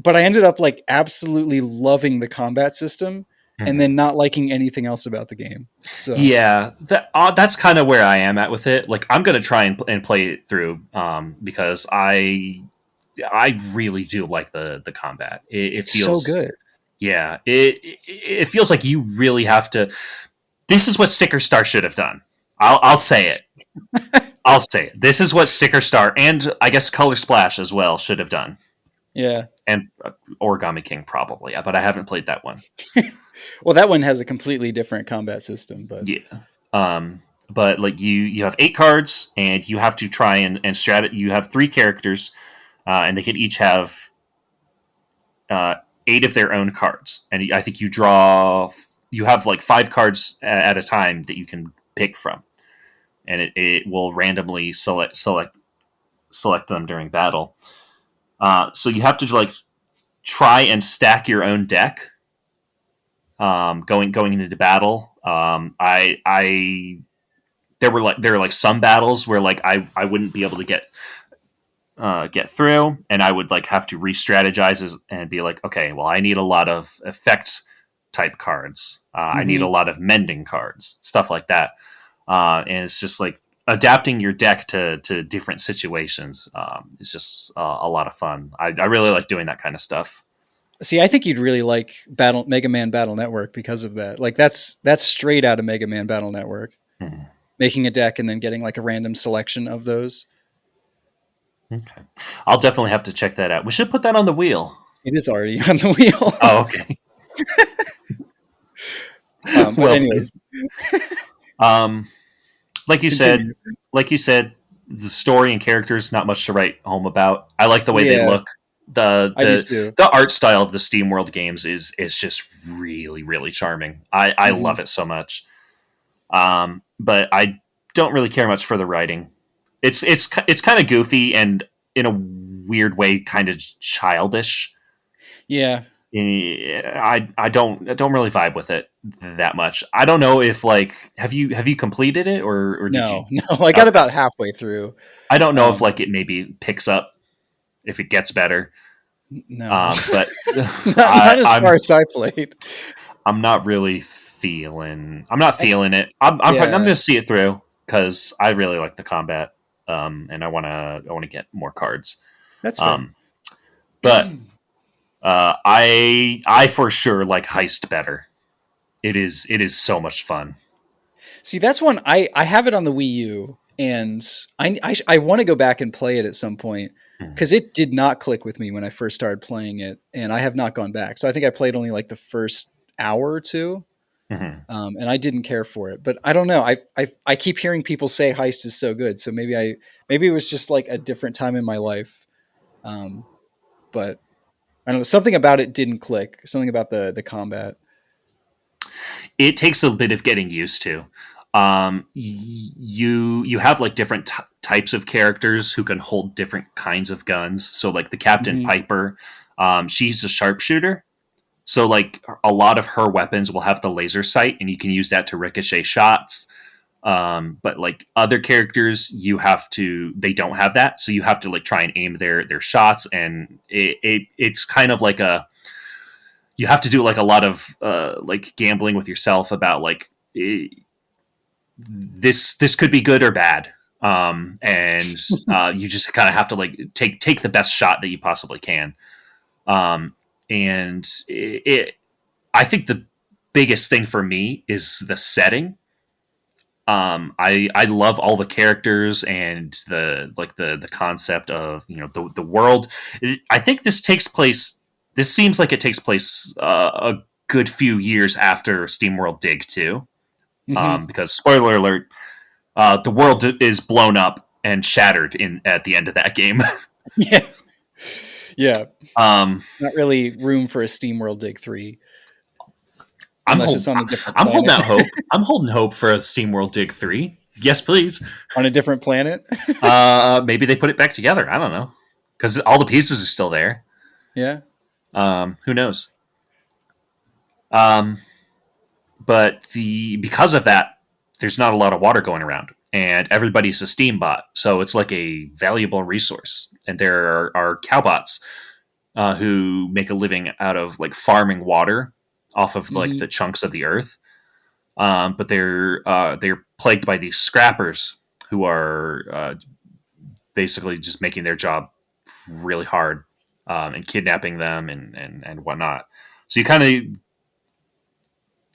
but I ended up like absolutely loving the combat system, and mhm. then not liking anything else about the game. So Yeah, that's kind of where I am at with it. Like, I'm gonna try and play it through because I really do like the combat. It it's so feels good. yeah, it feels like you really have to. This is what Sticker Star should have done. I'll say it. I'll say it. This is what Sticker Star and I guess Color Splash as well should have done, Yeah. and Origami King probably, but I haven't played that one. Well, that one has a completely different combat system, but Yeah. But like you have 8 cards, and you have to try and You have 3 characters, and they can each have uh, 8 of their own cards, and I think you draw. You have like 5 cards at a time that you can pick from, and it will randomly select them during battle. So you have to like try and stack your own deck going into battle. I there were like some battles where like I wouldn't be able to get through, and I would like have to re-strategize and be like, okay, well, I need a lot of effect type cards. I need a mm-hmm. lot of mending cards, stuff like that. And it's just like adapting your deck to different situations. Is just a lot of fun. I really like doing that kind of stuff. See, I think you'd really like Battle Mega Man Battle Network because of that. Like that's straight out of Mega Man Battle Network. Hmm. Making a deck and then getting like a random selection of those. Okay, I'll definitely have to check that out. We should put that on the wheel. It is already on the wheel. Oh, okay. But Well played. anyways, Um, like you said, continue. the story and characters not much to write home about. I like the way they Yeah, look. the I do the too. the art style of the SteamWorld games is just really really charming. I Hmm. love it so much. But I don't really care much for the writing. It's kind of goofy and in a weird way kind of childish. Yeah. I don't really vibe with it that much. I don't know if like have you completed it or did you? No, no, I got Okay, about halfway through. I don't know if Um, like it maybe picks up if it gets better. no, But not as far I'm as I played. not really feeling. I'm not I, feeling it. I'm yeah, gonna see it through because I really like the combat. And I wanna get more cards. that's fair. Um, but I for sure like Heist better. It is so much fun. See, that's one I have it on the Wii U, and I want to go back and play it at some point Mhm. because it did not click with me when I first started playing it, and I have not gone back. So I think I played only like the first hour or two, Mhm. and I didn't care for it. But I don't know. I keep hearing people say Heist is so good, so maybe it was just like a different time in my life. Um, but I don't know. Something about it didn't click. Something about the combat. It takes a bit of getting used to. You have like different types of characters who can hold different kinds of guns. So like the Captain Hmm. Piper, she's a sharpshooter. So like a lot of her weapons will have the laser sight, and you can use that to ricochet shots. But like other characters, they don't have that, so you have to like try and aim their shots, and it's kind of like you have to do like a lot of like gambling with yourself about like this could be good or bad. And you just kind of have to like take the best shot that you possibly can. Um, and I think the biggest thing for me is the setting. I love all the characters and the concept of the world. I think this takes place. This seems like it takes place a good few years after SteamWorld Dig 2. Hmm. Because spoiler alert, the world is blown up and shattered in at the end of that game. Yeah, yeah. um, Not really room for a SteamWorld Dig 3 I'm unless hold, it's on a different I'm holding planet. out hope. I'm holding hope for a SteamWorld Dig 3. Yes, please. On a different planet. Maybe they put it back together. I don't know because all the pieces are still there. Yeah. Who knows? Um, but because of that, there's not a lot of water going around, and everybody's a steam bot, so it's like a valuable resource. And there are cowbots who make a living out of like farming water off of like the Hmm. chunks of the earth. But they're plagued by these scrappers who are basically just making their job really hard, and kidnapping them and whatnot. So you kind of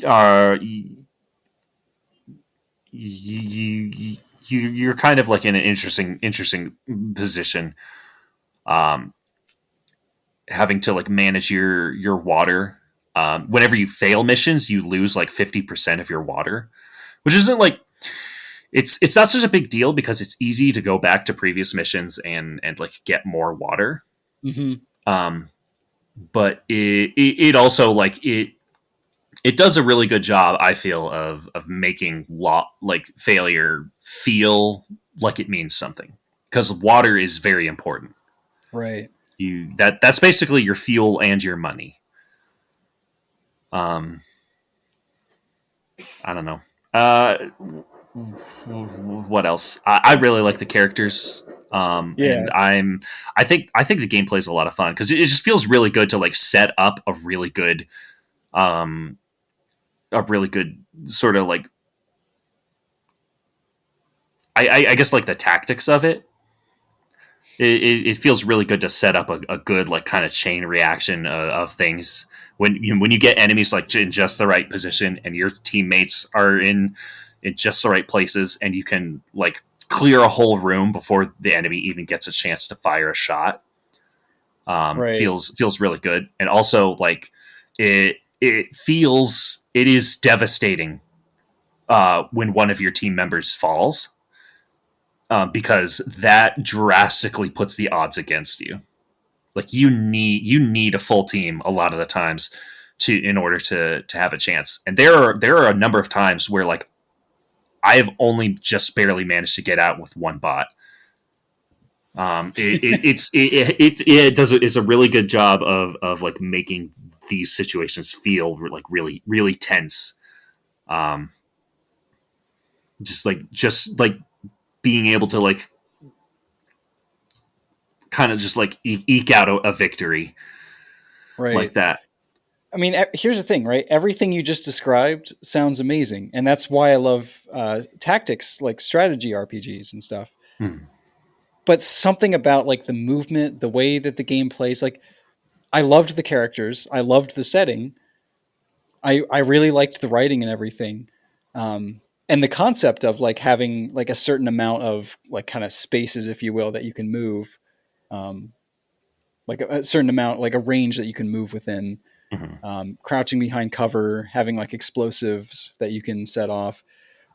are you're kind of like in an interesting position, um, having to like manage your water. Whenever you fail missions, you lose like 50% of your water, which isn't like it's not such a big deal because it's easy to go back to previous missions and like get more water. Hmm. Um, but it also like it does a really good job, I feel, of making like failure feel like it means something because water is very important. Right. That's basically your fuel and your money. Um, I don't know. What else? I really like the characters. And Yeah. I think the gameplay is a lot of fun because it just feels really good to like set up um, a really good sort of like I guess like the tactics of it. It feels really good to set up a good like kind of chain reaction of things when you get enemies like in just the right position and your teammates are in just the right places and you can like clear a whole room before the enemy even gets a chance to fire a shot. Right. Feels really good, and also like it is devastating when one of your team members falls, because that drastically puts the odds against you. Like you need a full team a lot of the times to in order to have a chance. And there are a number of times where like I have only just barely managed to get out with one bot. It does is a really good job of like making these situations feel like really tense. Um, just like being able to like kind of just like eke out a victory like Right. that. I mean, here's the thing, right? Everything you just described sounds amazing, and that's why I love tactics like strategy RPGs and stuff. Hmm. But something about like the movement, the way that the game plays, like I loved the characters, I loved the setting, I really liked the writing and everything, and the concept of like having like a certain amount of like kind of spaces, if you will, that you can move, um, like a certain amount, like a range that you can move within. Hmm. Crouching behind cover, having like explosives that you can set off.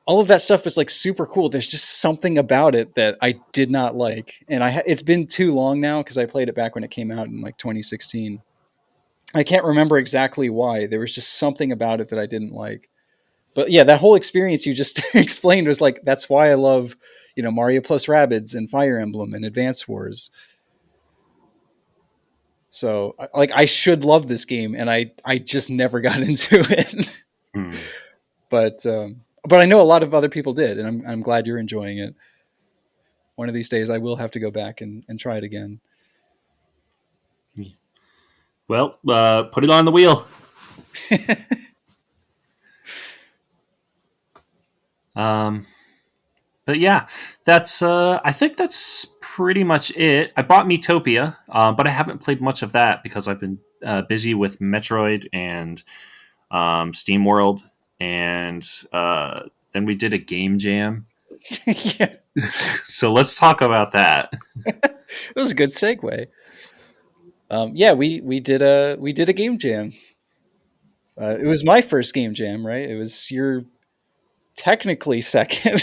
All of that stuff is like super cool. There's just something about it that I did not like, and it's been too long now because I played it back when it came out in like 2016. I can't remember exactly why. There was just something about it that I didn't like. But yeah, that whole experience you just explained was like that's why I love, Mario plus Rabbids and Fire Emblem and Advance Wars. So like I should love this game, and I just never got into it. Hmm. But I know a lot of other people did, and I'm glad you're enjoying it. One of these days, I will have to go back and try it again. Well, put it on the wheel. Um, but yeah, that's I think that's pretty much it. I bought Metopia, but I haven't played much of that because I've been busy with Metroid and Steam World, and then we did a game jam. Yeah, So let's talk about that. it was a good segue. Yeah, we did a game jam. It was my first game jam, right? It was your technically second,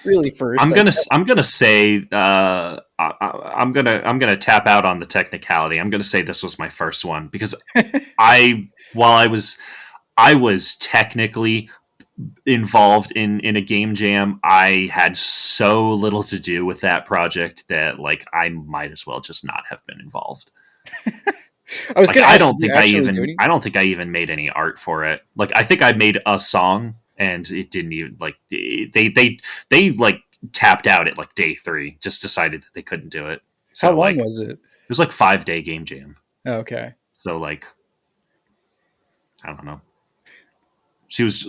really first, I guess. I'm gonna say I'm gonna tap out on the technicality. I'm gonna say this was my first one because while I was technically involved in a game jam, I had so little to do with that project that like I might as well just not have been involved. I was Like going to ask, did you actually do any? I don't think I even made any art for it. Like I think I made a song and it didn't even like they like tapped out at like day 3, just decided that they couldn't do it. How So long like was it? it was like 5-day game jam. Okay. So like I don't know. She was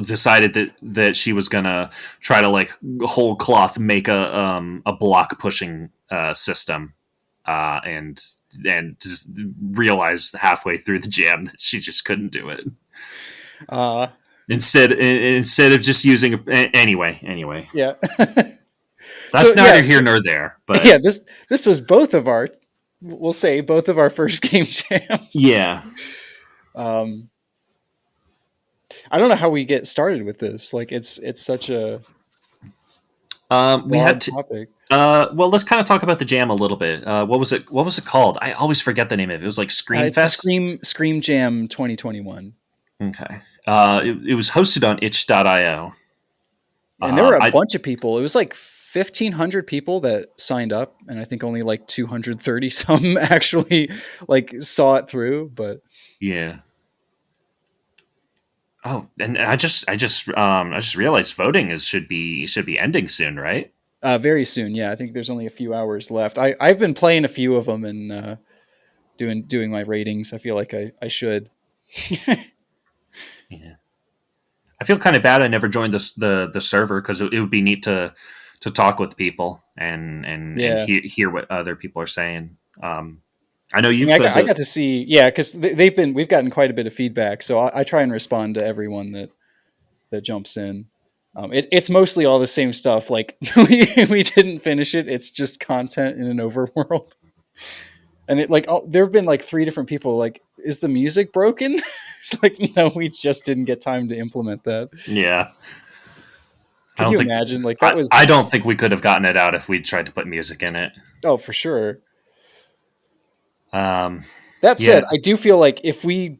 decided that she was gonna try to like whole cloth make a block pushing system, and just realized halfway through the jam that she just couldn't do it. Uh, Instead of just using anyway, yeah. So that's yeah, neither here nor there. yeah. But This was both of our, we'll say both of our first game jams. yeah, Um, I don't know how we get started with this. Like it's such a we had broad to. topic. Well, let's kind of talk about the jam a little bit. What was it? What was it called? I always forget the name of it. It was like Scream It's the Fest. Scream Jam 2021, Okay. It was hosted on itch.io. and there were a I bunch of people. It was like 1,500 people that signed up, and I think only like 230 some actually like saw it through. But Yeah. Oh, and I just realized voting is should be ending soon, right? very soon, yeah. I think there's only a few hours left. I've been playing a few of them and doing my ratings. I feel like I should. Yeah. I feel kind of bad I never joined the server because it would be neat to talk with people and Yeah. hear what other people are saying. I know I mean, you've I got to see, yeah, because we've gotten quite a bit of feedback, so I try and respond to everyone that jumps in. It's mostly all the same stuff. Like we didn't finish it. It's just content in an overworld. And there have been like 3 different people. Like, is the music broken? It's like, no, we just didn't get time to implement that. yeah. I Could don't you think imagine? Like that I was don't think we could have gotten it out if we tried to put music in it. oh for sure. Um, That yeah, said, I do feel like if we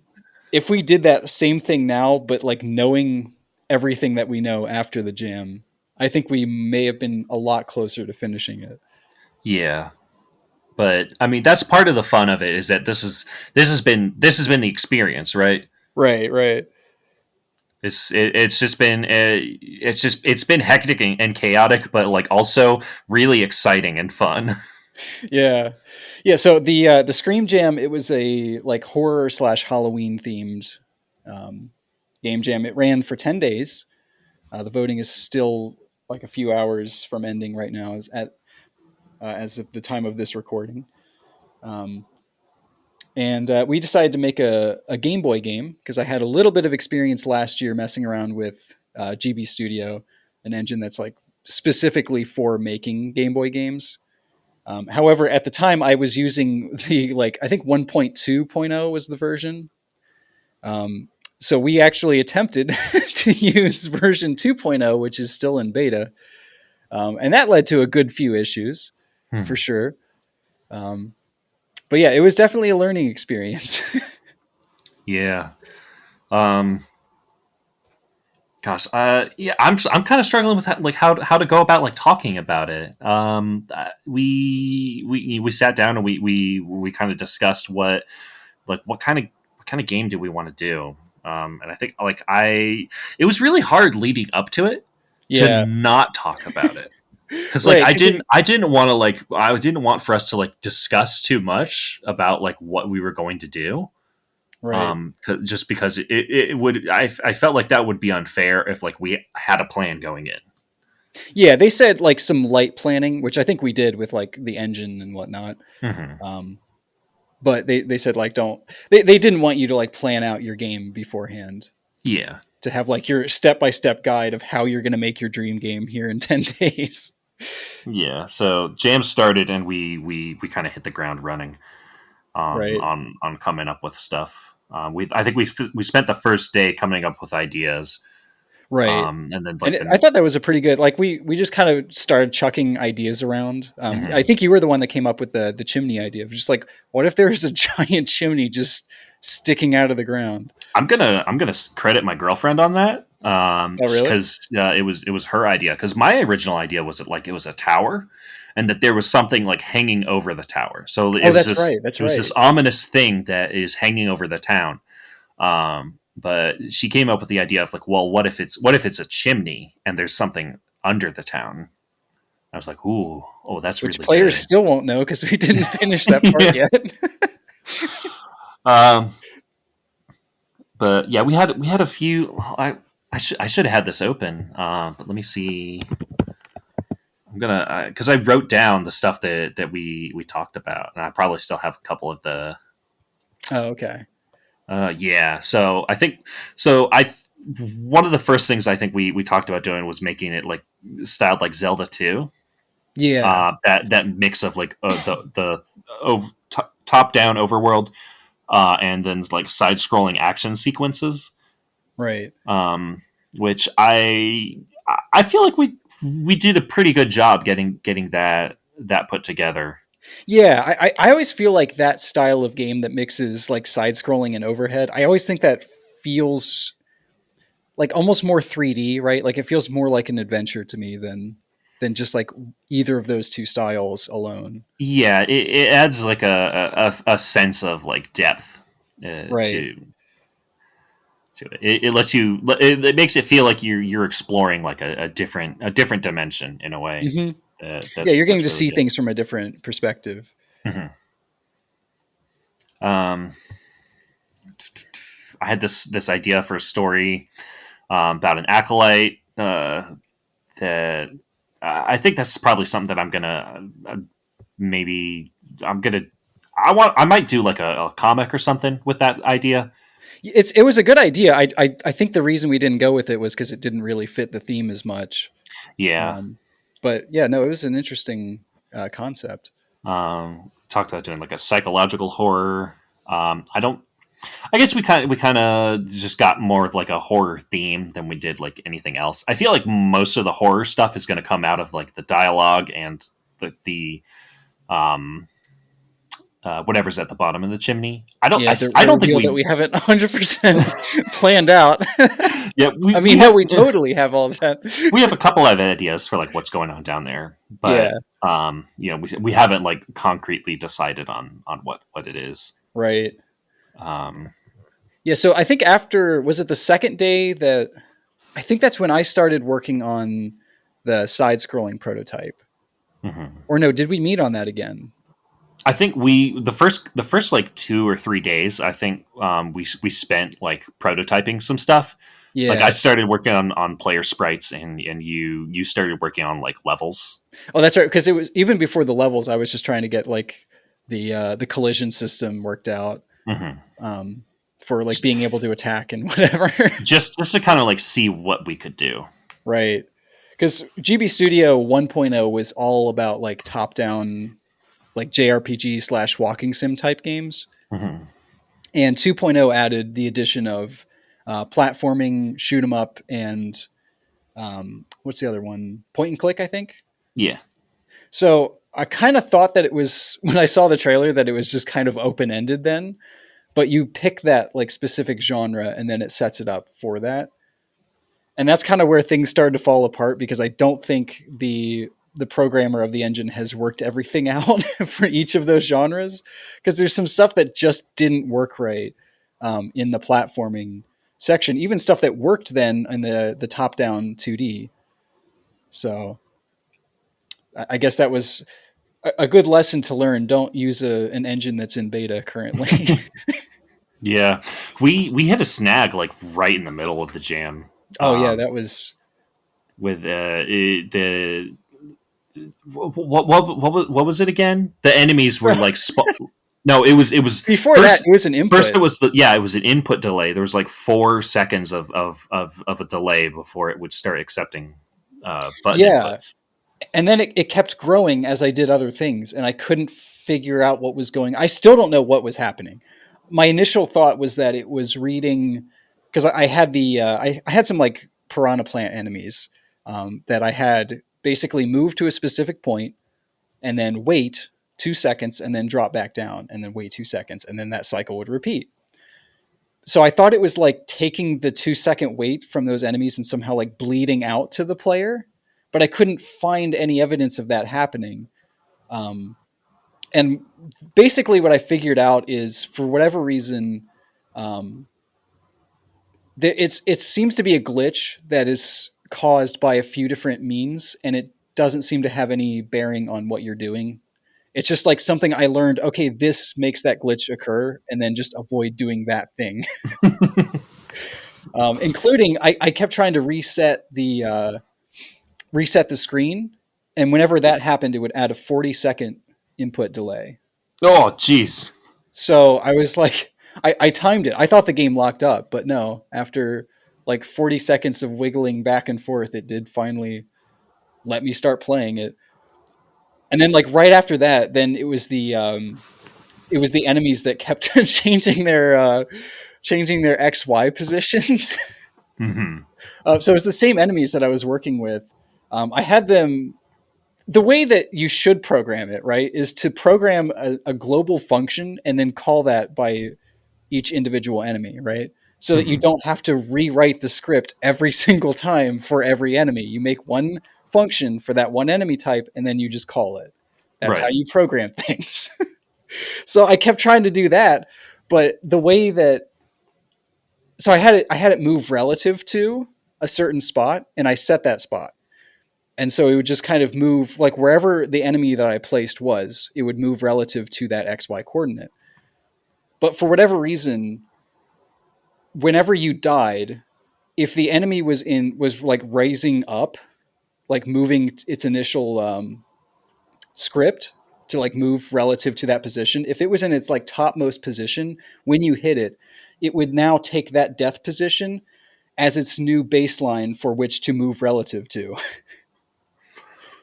did that same thing now, but like knowing everything that we know after the jam, I think we may have been a lot closer to finishing it. yeah. But I mean, that's part of the fun of it is that this has been the experience, right? Right, right. It's just been it's been hectic and chaotic, but like also really exciting and fun. Yeah. Yeah, so the Scream Jam, it was a like horror slash Halloween themed um, game jam. It ran for 10 days. The voting is still like a few hours from ending right now as of the time of this recording. Um, and we decided to make a Game Boy game because I had a little bit of experience last year messing around with GB Studio, an engine that's like specifically for making Game Boy games. However, at the time, I was using the like I think 1.2.0 was the version. Um, so we actually attempted to use version 2.0, which is still in beta, and that led to a good few issues, for Hmm. sure. Um, but yeah, it was definitely a learning experience. Yeah. Um, Gosh, yeah, I'm kind of struggling with like how to go about like talking about it. We sat down and we kind of discussed what kind of game do we want to do. And I think like it was really hard leading up to it to Yeah, not talk about it because like right. Because I didn't want to like I didn't want for us to like discuss too much about like what we were going to do, right. just because it would I felt like that would be unfair if like we had a plan going in. Yeah, they said like some light planning, which I think we did with like the engine and whatnot. Hmm. Um, but they said like don't they didn't want you to like plan out your game beforehand Yeah, to have like your step by step guide of how you're going to make your dream game here in 10 days. yeah. So jam started and we kind of hit the ground running Right. on coming up with stuff. We I think we spent the first day coming up with ideas, Right. and then And like I the thought that was a pretty good like we just kind of started chucking ideas around. I mhm. think you were the one that came up with the chimney idea. Just like what if there was a giant chimney just sticking out of the ground? I'm gonna credit my girlfriend on that, Oh, really? because it was her idea. Because my original idea was that like it was a tower, and that there was something like hanging over the tower. So Oh, that's right. That's it was this right. ominous thing that is hanging over the town. But she came up with the idea of like, well, what if it's a chimney and there's something under the town? I was like, ooh, oh, that's Which really players good. still won't know because we didn't finish that part Yeah. yet. Um, but yeah, we had a few. I should have had this open, but let me see. I'm gonna because I wrote down the stuff that we talked about, and I probably still have a couple of the. Oh, okay. Yeah, so I think so. One of the first things I think we talked about doing was making it like styled like Zelda 2. Yeah. That mix of like top down overworld, and then like side scrolling action sequences, Right. um, which I feel like we did a pretty good job getting that put together. Yeah, I always feel like that style of game that mixes like side scrolling and overhead, I always think that feels like almost more 3D, right? Like it feels more like an adventure to me than just like either of those two styles alone. Yeah, it adds like a sense of like depth, Right. to it. It lets you it makes it feel like you're exploring like a different dimension in a way. Hmm. Yeah, you're getting That's to really see good. things from a different perspective. Hmm. Um, I had this idea for a story, about an acolyte, that I think that's probably something that I'm gonna maybe I'm gonna I might do like a comic or something with that idea. It was a good idea. I think the reason we didn't go with it was because it didn't really fit the theme as much. Yeah. Um, but yeah, no, it was an interesting concept. Talked about doing like a psychological horror. I don't. I guess we kind of just got more of like a horror theme than we did like anything else. I feel like most of the horror stuff is going to come out of like the dialogue and the whatever's at the bottom of the chimney. I don't. Yeah, I the don't think reveal that we. we haven't 100% planned out. Yeah, I mean, no, we totally have all that. we have a couple of ideas for like what's going on down there, Yeah, but we haven't like concretely decided on what it is. right. Um, Yeah, so I think after, was it the second day that, I think that's when I started working on the side scrolling prototype. mhm. Or no, did we meet on that again? I think the first like 2 or 3 days. I think we spent like prototyping some stuff. Like I Yeah. started working on player sprites, and you started working on like levels. Oh, that's right. Because it was even before the levels, I was just trying to get like the collision system worked out, Hmm. um, for like being able to attack and whatever. Just to kind of like see what we could do. Right. Because GB Studio 1.0 was all about like top down, like JRPG slash walking sim type games. Hmm. And 2.0 added the addition of platforming, shoot 'em up, and what's the other one? Point and click, I think. Yeah. So I kind of thought that it was, when I saw the trailer, that it was just kind of open ended then, but you pick that like specific genre and then it sets it up for that. And that's kind of where things started to fall apart, because I don't think the programmer of the engine has worked everything out for each of those genres, because there's some stuff that just didn't work right, in the platforming section, even stuff that worked then in the top down 2D. So I guess that was a good lesson to learn. Don't use an engine that's in beta currently. Yeah, we hit a snag like right in the middle of the jam. Oh yeah, that was With the what was it again? The enemies were like no, it was before that. first. It was an input. First, it was an input delay. There was like 4 seconds of a delay before it would start accepting button Yeah, inputs. and then it kept growing as I did other things, and I couldn't figure out what was going. I still don't know what was happening. My initial thought was that it was reading, because I had I had some like piranha plant enemies, that I had basically move to a specific point and then wait 2 seconds and then drop back down and then wait 2 seconds and then that cycle would repeat. So I thought it was like taking the 2 second wait from those enemies and somehow like bleeding out to the player, but I couldn't find any evidence of that happening. Um, and basically, what I figured out is, for whatever reason, um, it seems to be a glitch that is caused by a few different means, and it doesn't seem to have any bearing on what you're doing. It's just like something I learned. Okay, this makes that glitch occur, and then just avoid doing that thing. Including, I kept trying to reset the screen, and whenever that happened, it would add a 40-second input delay. Oh, jeez. So I was like, I timed it. I thought the game locked up, but no. After like 40 seconds of wiggling back and forth, it did finally let me start playing it. And then like right after that, then it was the enemies that kept changing their XY positions. Hmm. So it was the same enemies that I was working with. I had them, the way that you should program it, right, is to program a global function and then call that by each individual enemy, right? So that you Hmm. don't have to rewrite the script every single time for every enemy. You make one function for that one enemy type and then you just call it. That's how Right. you program things. So I kept trying to do that, but the way that, so I had it move relative to a certain spot, and I set that spot. And so it would just kind of move like wherever the enemy that I placed was, it would move relative to that XY coordinate. But for whatever reason, whenever you died, if the enemy was like raising up, like moving its initial script to like move relative to that position, if it was in its like topmost position, when you hit it, it would now take that death position as its new baseline for which to move relative to.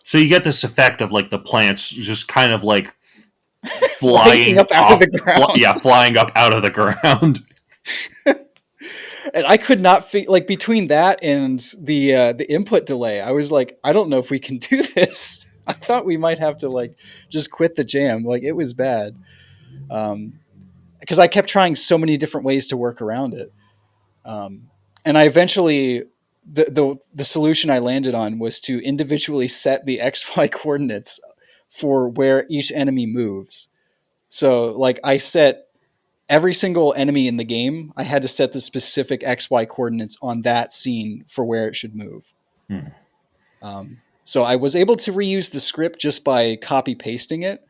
So you get this effect of like the plants just kind of like Rising flying up out of off. the ground. Yeah, flying up out of the ground. And I could not like between that and the input delay, I was like, I don't know if we can do this. I thought we might have to like just quit the jam. Like it was bad. Because I kept trying so many different ways to work around it. And I eventually, the solution I landed on was to individually set the XY coordinates for where each enemy moves. So like I set every single enemy in the game, I had to set the specific XY coordinates on that scene for where it should move. Hmm. So I was able to reuse the script just by copy pasting it,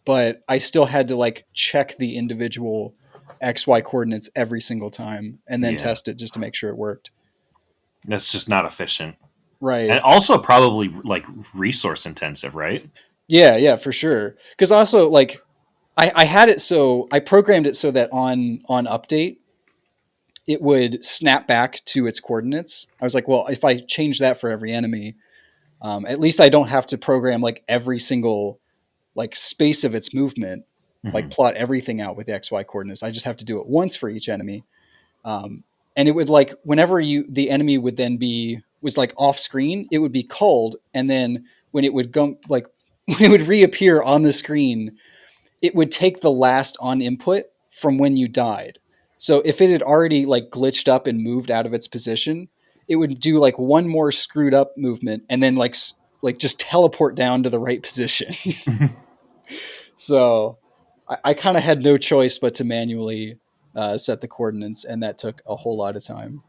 but I still had to like check the individual XY coordinates every single time and then Yeah, test it just to make sure it worked. that's just not efficient, and Right. also probably like resource intensive, right? Yeah, yeah, for sure. Because also like I had it so I programmed it so that on update it would snap back to its coordinates. I was like, well, if I change that for every enemy, at least I don't have to program like every single like space of its movement, like Hmm. plot everything out with the XY coordinates. I just have to do it once for each enemy. And it would like whenever the enemy would then be was like off screen, it would be culled, and then when it would go like when it would reappear on the screen, it would take the last on input from when you died. So if it had already like glitched up and moved out of its position, it would do like one more screwed up movement and then like just teleport down to the right position. So I kind of had no choice but to manually set the coordinates, and that took a whole lot of time.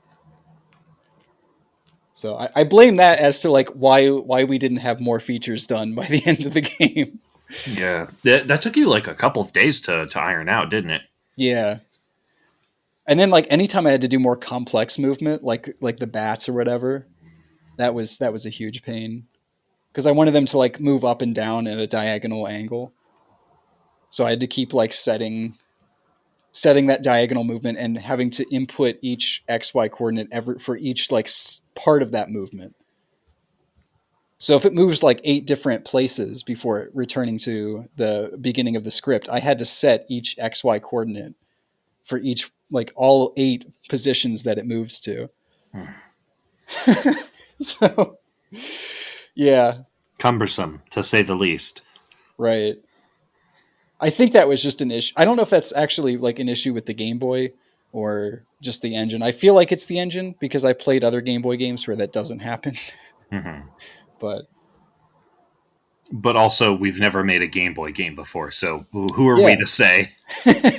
So I blame that as to like why we didn't have more features done by the end of the game. Yeah, that took you like a couple of days to iron out, didn't it? Yeah, and then like anytime I had to do more complex movement, like the bats or whatever, that was a huge pain because I wanted them to like move up and down at a diagonal angle. So I had to keep like setting that diagonal movement and having to input each XY coordinate every for each like part of that movement. So if it moves like 8 different places before returning to the beginning of the script, I had to set each XY coordinate for each like all 8 positions that it moves to. So yeah, Cumbersome, to say the least. right. I think that was just an issue. I don't know if that's actually like an issue with the Game Boy or just the engine. I feel like it's the engine because I played other Game Boy games where that doesn't happen. Hmm. But But also, we've never made a Game Boy game before, so who are we yeah, to say?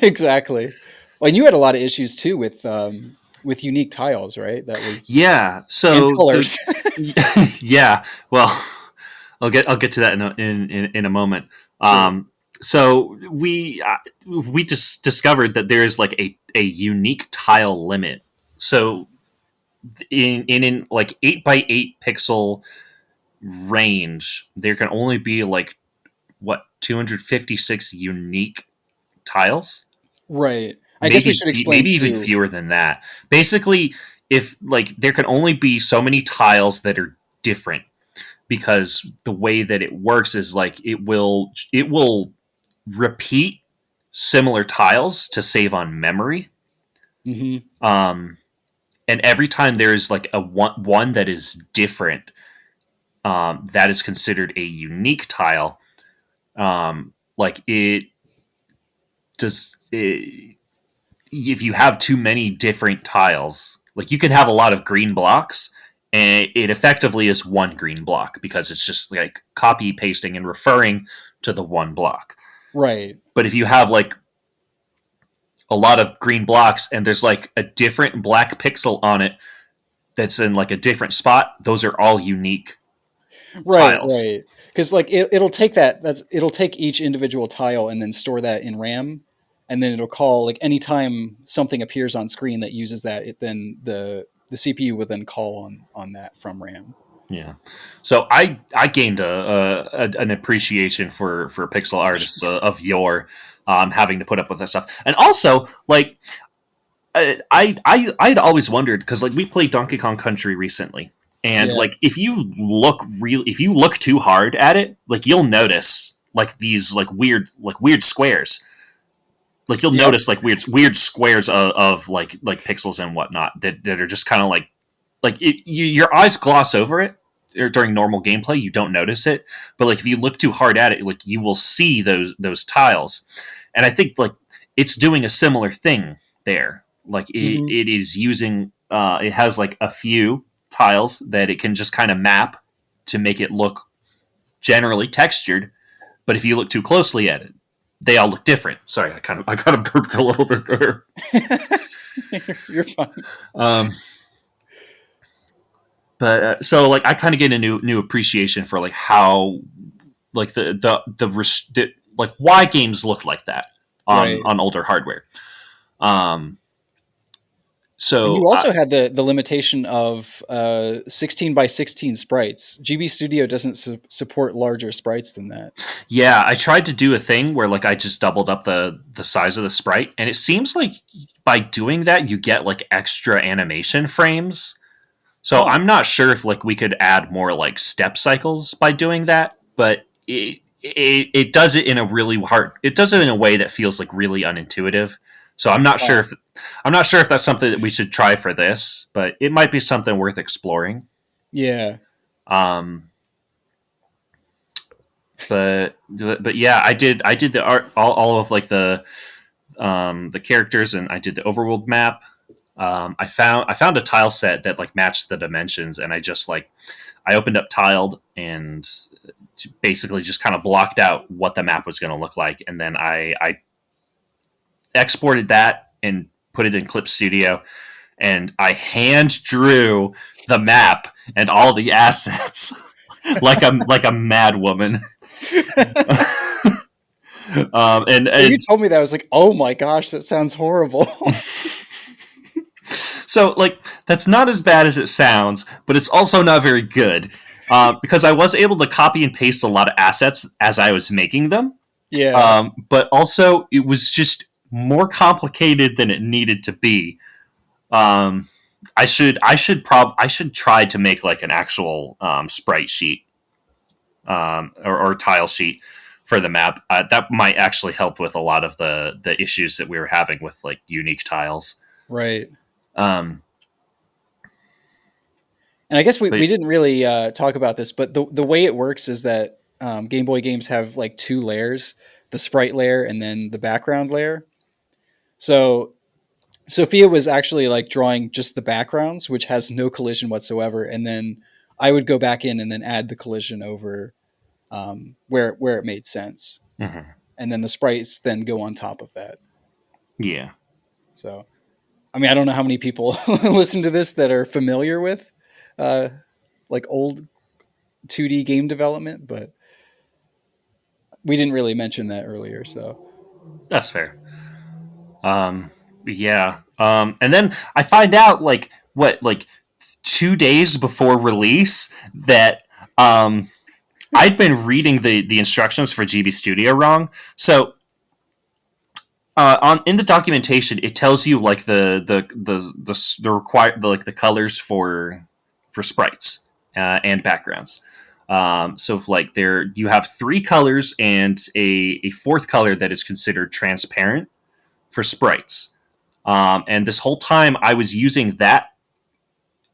exactly. Well, and you had a lot of issues too with unique tiles, right? That was Yeah. and So the colors. yeah. Well, I'll get to that in a moment. Sure. So we just discovered that there is like a unique tile limit. So in like 8 by 8 pixel range, there can only be like what 256 unique tiles. Right. I guess we Maybe should explain maybe even too. fewer than that. Basically, if like there can only be so many tiles that are different because the way that it works is like it will repeat similar tiles to save on memory. Hmm. Um, and every time there is like a one that is different, that is considered a unique tile. Like it does. If you have too many different tiles, like you can have a lot of green blocks, and it effectively is one green block because it's just like copy pasting and referring to the one block. Right. But if you have like a lot of green blocks and there's like a different black pixel on it that's in like a different spot, those are all unique Right, tiles. right. Because like it'll take it'll take each individual tile and then store that in RAM, and then it'll call like anytime something appears on screen that uses that, it then the CPU will then call on that from RAM. Yeah. So I gained an appreciation for pixel artists of yore, having to put up with that stuff, and also like I'd always wondered because like we played Donkey Kong Country recently, and Yeah. like if you look too hard at it, like you'll notice like these like weird squares. Like you'll Yep. notice like weird squares of like pixels and whatnot that are just kind of like your eyes gloss over it, or during normal gameplay, you don't notice it. But like if you look too hard at it, like you will see those tiles. And I think like it's doing a similar thing there. Like Mm-hmm. it is using it has like a few tiles that it can just kind of map to make it look generally textured. But if you look too closely at it, they all look different. Sorry, I kind of burped a little bit there. You're fine. Um, but so like I kind of get a new appreciation for like how like the like why games look like that Right. on older hardware. Um, And so you also had the limitation of 16 by 16 sprites. GB Studio doesn't support larger sprites than that. yeah, I tried to do a thing where like I just doubled up the size of the sprite, and it seems like by doing that you get like extra animation frames. So Huh. I'm not sure if like we could add more like step cycles by doing that, but it does it in a really hard. It does it in a way that feels like really unintuitive. So Wow. I'm not sure if that's something that we should try for this, but it might be something worth exploring. Yeah. Um, but yeah, I did the art all of like the characters, and I did the overworld map. I found a tile set that like matched the dimensions, and I just like I opened up tiled and basically just kind of blocked out what the map was going to look like, and then I exported that and put it in Clip Studio, and I hand drew the map and all the assets like a mad woman. When you And told me that, I was like, oh my gosh, that sounds horrible. so like that's not as bad as it sounds, but it's also not very good because I was able to copy and paste a lot of assets as I was making them, Yeah. but also it was just more complicated than it needed to be. Um, I should try to make like an actual sprite sheet or tile sheet for the map. That might actually help with a lot of the issues that we were having with like unique tiles. Right. Um, And I guess but we didn't really talk about this, but the way it works is that Game Boy games have like two layers, the sprite layer and then the background layer. So Sophia was actually like drawing just the backgrounds, which has no collision whatsoever, and then I would go back in and then add the collision over where it made sense, mhm. and then the sprites then go on top of that. Yeah. So, I mean, I don't know how many people listen to this that are familiar with uh, like old 2D game development, but we didn't really mention that earlier. So, That's fair. Um, yeah. And then I find out like 2 days before release that I'd been reading the instructions for GB Studio wrong. So on in the documentation, it tells you like the required like the colors for sprites and backgrounds. So if, like there you have three colors and a fourth color that is considered transparent for sprites. And this whole time I was using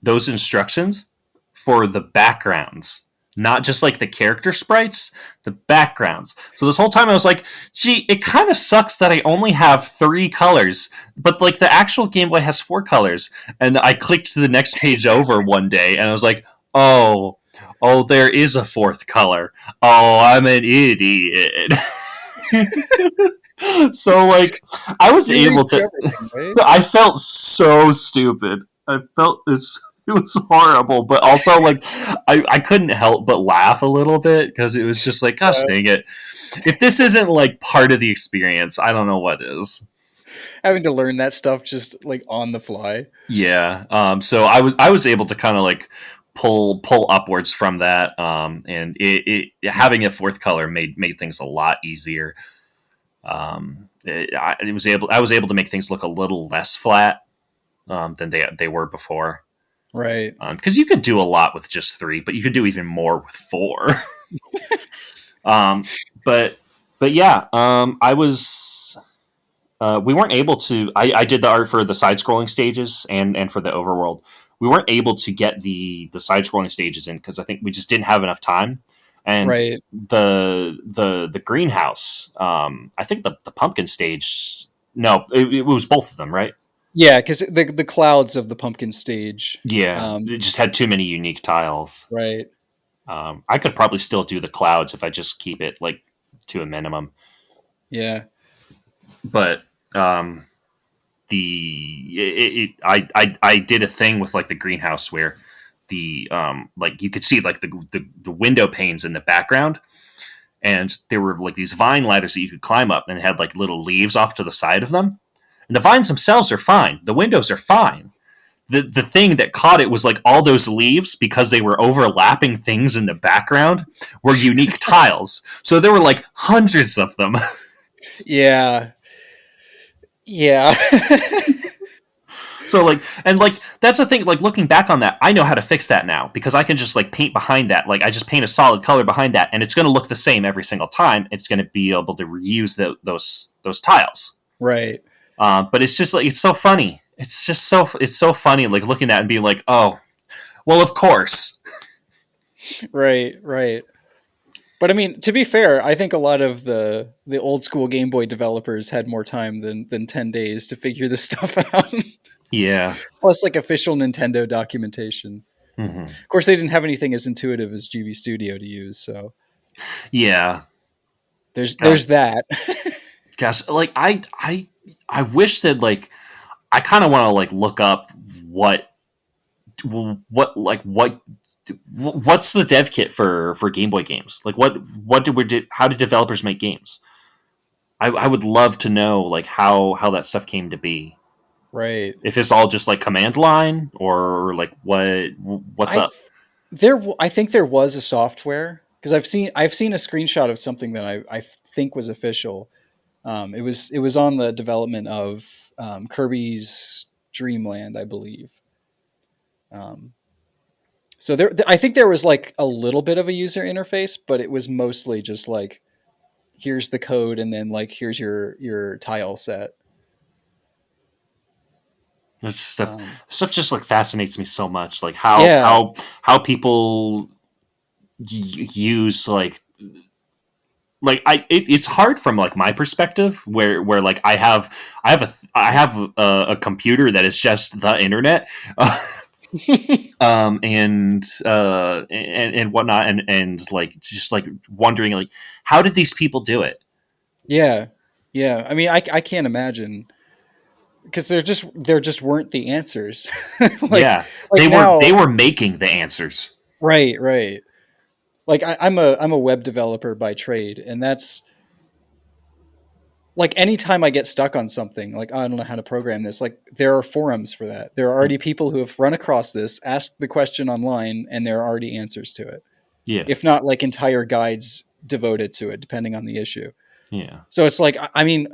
those instructions for the backgrounds, not just like the character sprites, the backgrounds. So this whole time I was like, gee, it kind of sucks that I only have three colors, but like the actual Game Boy has four colors. And I clicked to the next page over one day and I was like, oh, oh, there is a fourth color. Oh, I'm an idiot. So like I was you able redo to everything, right? I felt so stupid. I felt this it was horrible, but also like I couldn't help but laugh a little bit because it was just like, gosh dang it. If this isn't like part of the experience, I don't know what is. Having to learn that stuff just like on the fly. Yeah. So I was able to kind of like pull upwards from that. And it having a fourth color made things a lot easier. I was able to make things look a little less flat than they were before. Right. Because you could do a lot with just three, but you could do even more with four. um, but but yeah, I was. We weren't able to. I did the art for the side-scrolling stages and for the overworld. we weren't able to get the side scrolling stages in because I think we just didn't have enough time. And Right. the greenhouse, I think the pumpkin stage. No, it was both of them, right? Yeah, because the clouds of the pumpkin stage. Yeah, it just had too many unique tiles. Right. I could probably still do the clouds if I just keep it like to a minimum. Yeah. But I did a thing with like the greenhouse where the like you could see like the window panes in the background, and there were like these vine ladders that you could climb up and had like little leaves off to the side of them. And the vines themselves are fine. The windows are fine. The thing that caught it was like all those leaves, because they were overlapping things in the background, were unique tiles. So there were like hundreds of them. Yeah. Yeah. So like, and like that's the thing, like looking back on that, I know how to fix that now because I can just like paint behind that. Like I just paint a solid color behind that and it's going to look the same every single time. It's going to be able to reuse those tiles. Right. But it's just like, it's so funny. It's so funny like looking at it and being like, oh, well, of course. Right. Right. But I mean, to be fair, I think a lot of the old school Game Boy developers had more time than 10 days to figure this stuff out. Yeah. Plus, like official Nintendo documentation. Mm-hmm. Of course, they didn't have anything as intuitive as GB Studio to use, so Yeah. there's that. Gosh, like I wish that like I kind of want to like look up what like what's the dev kit for Game Boy games? Like what did how did developers make games? I would love to know like how that stuff came to be. Right. If it's all just like command line or like what's I up? th- I think there was a software because I've seen a screenshot of something that I think was official. It was on the development of Kirby's Dreamland, I believe. Um, so I think there was like a little bit of a user interface, but it was mostly just like here's the code and then like here's your tile set. This stuff Um, stuff just like fascinates me so much. Like yeah, how people use it's hard from like my perspective where like I have a computer that is just the internet. And whatnot and like just like wondering like how did these people do it. yeah, yeah. I mean, I can't imagine because there just weren't the answers. like Yeah, like they now, were making the answers. right, right. Like I'm a web developer by trade, and that's like anytime I get stuck on something, like oh, I don't know how to program this, like there are forums for that. There are already people who have run across this, asked the question online, and there are already answers to it. Yeah, If not like entire guides devoted to it, depending on the issue. yeah, So it's like I mean,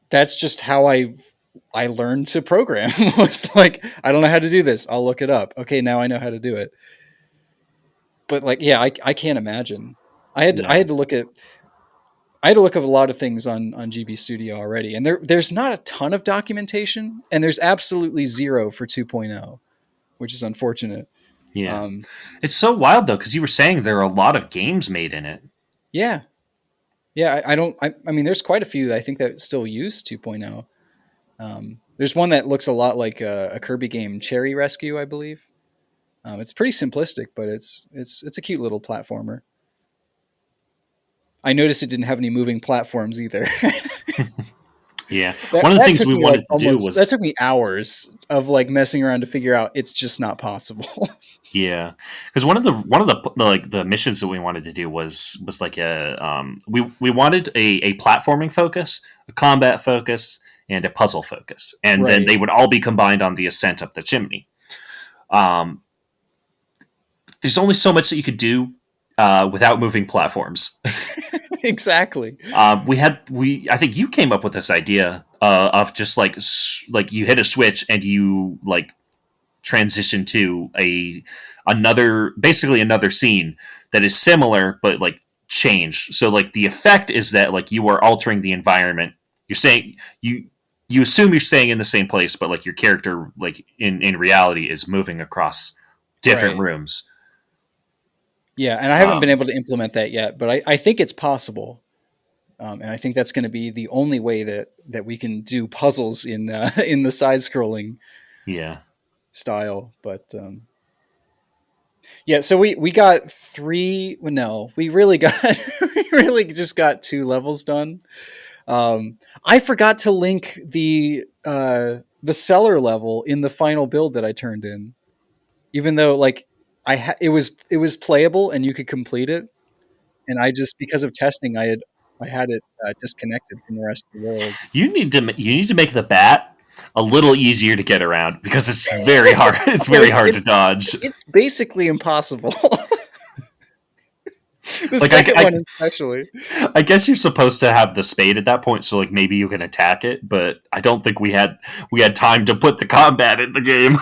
that's just how I learned to program. Was like I don't know how to do this. I'll look it up. Okay, now I know how to do it. But like yeah, I can't imagine. I no, had to look at I had to look up a lot of things on GB Studio already, and there's not a ton of documentation, and there's absolutely zero for 2.0, which is unfortunate. yeah. Um, It's so wild though because you were saying there are a lot of games made in it. yeah, yeah. I don't. I mean, there's quite a few that I think that still use 2.0. There's one that looks a lot like a Kirby game, Cherry Rescue, I believe. It's pretty simplistic, but it's a cute little platformer. I noticed it didn't have any moving platforms either. Yeah, that one of the that things took we me like wanted to do almost that was took me hours of like messing around to figure out it's just not possible. yeah, because one of the like the missions that we wanted to do was like a we wanted a platforming focus, a combat focus, and a puzzle focus, and then Right. they would all be combined on the ascent up the chimney. Um, there's only so much that you could do without moving platforms. Exactly. We I think you came up with this idea of just like you hit a switch and you like transition to basically another scene that is similar but like changed. So like the effect is that like you are altering the environment. You're saying you assume you're staying in the same place, but like your character, like in reality, is moving across different Right. rooms. Yeah, and I haven't been Um, able to implement that yet, but I think it's possible. And I think that's going to be the only way that we can do puzzles in in the side scrolling yeah, style. But yeah, so we got three. Well, no, we really got we really just got two levels done. I forgot to link the cellar level in the final build that I turned in, even though like it was playable and you could complete it, and I just because of testing I had it disconnected from the rest of the world. you need to make the bat a little easier to get around because it's very hard. It's Oh, very hard to dodge. it's basically impossible. The Like second one especially. I guess you're supposed to have the spade at that point, so like maybe you can attack it, but I don't think we had time to put the combat in the game.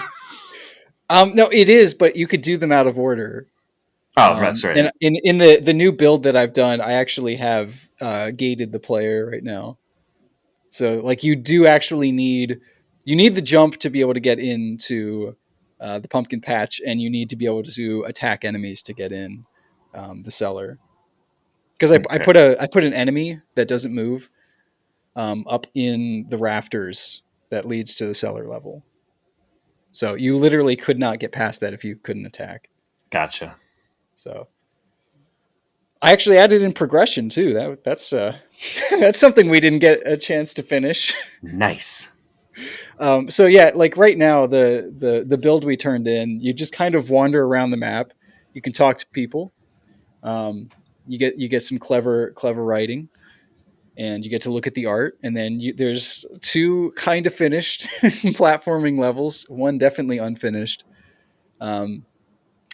No, it is, but you could do them out of order. Oh, that's right. And in the new build that I've done, I actually have gated the player right now. So like you do actually need you need the jump to be able to get into the pumpkin patch, and you need to be able to attack enemies to get in the cellar. Because Okay, I put an enemy that doesn't move up in the rafters that leads to the cellar level. So you literally could not get past that if you couldn't attack. gotcha. So I actually added in progression too. That's that's something we didn't get a chance to finish. Nice. So yeah, like right now, the build we turned in, you just kind of wander around the map. You can talk to people. Um, you get some clever writing, and you get to look at the art. And then there's two kind of finished platforming levels, one definitely unfinished, um,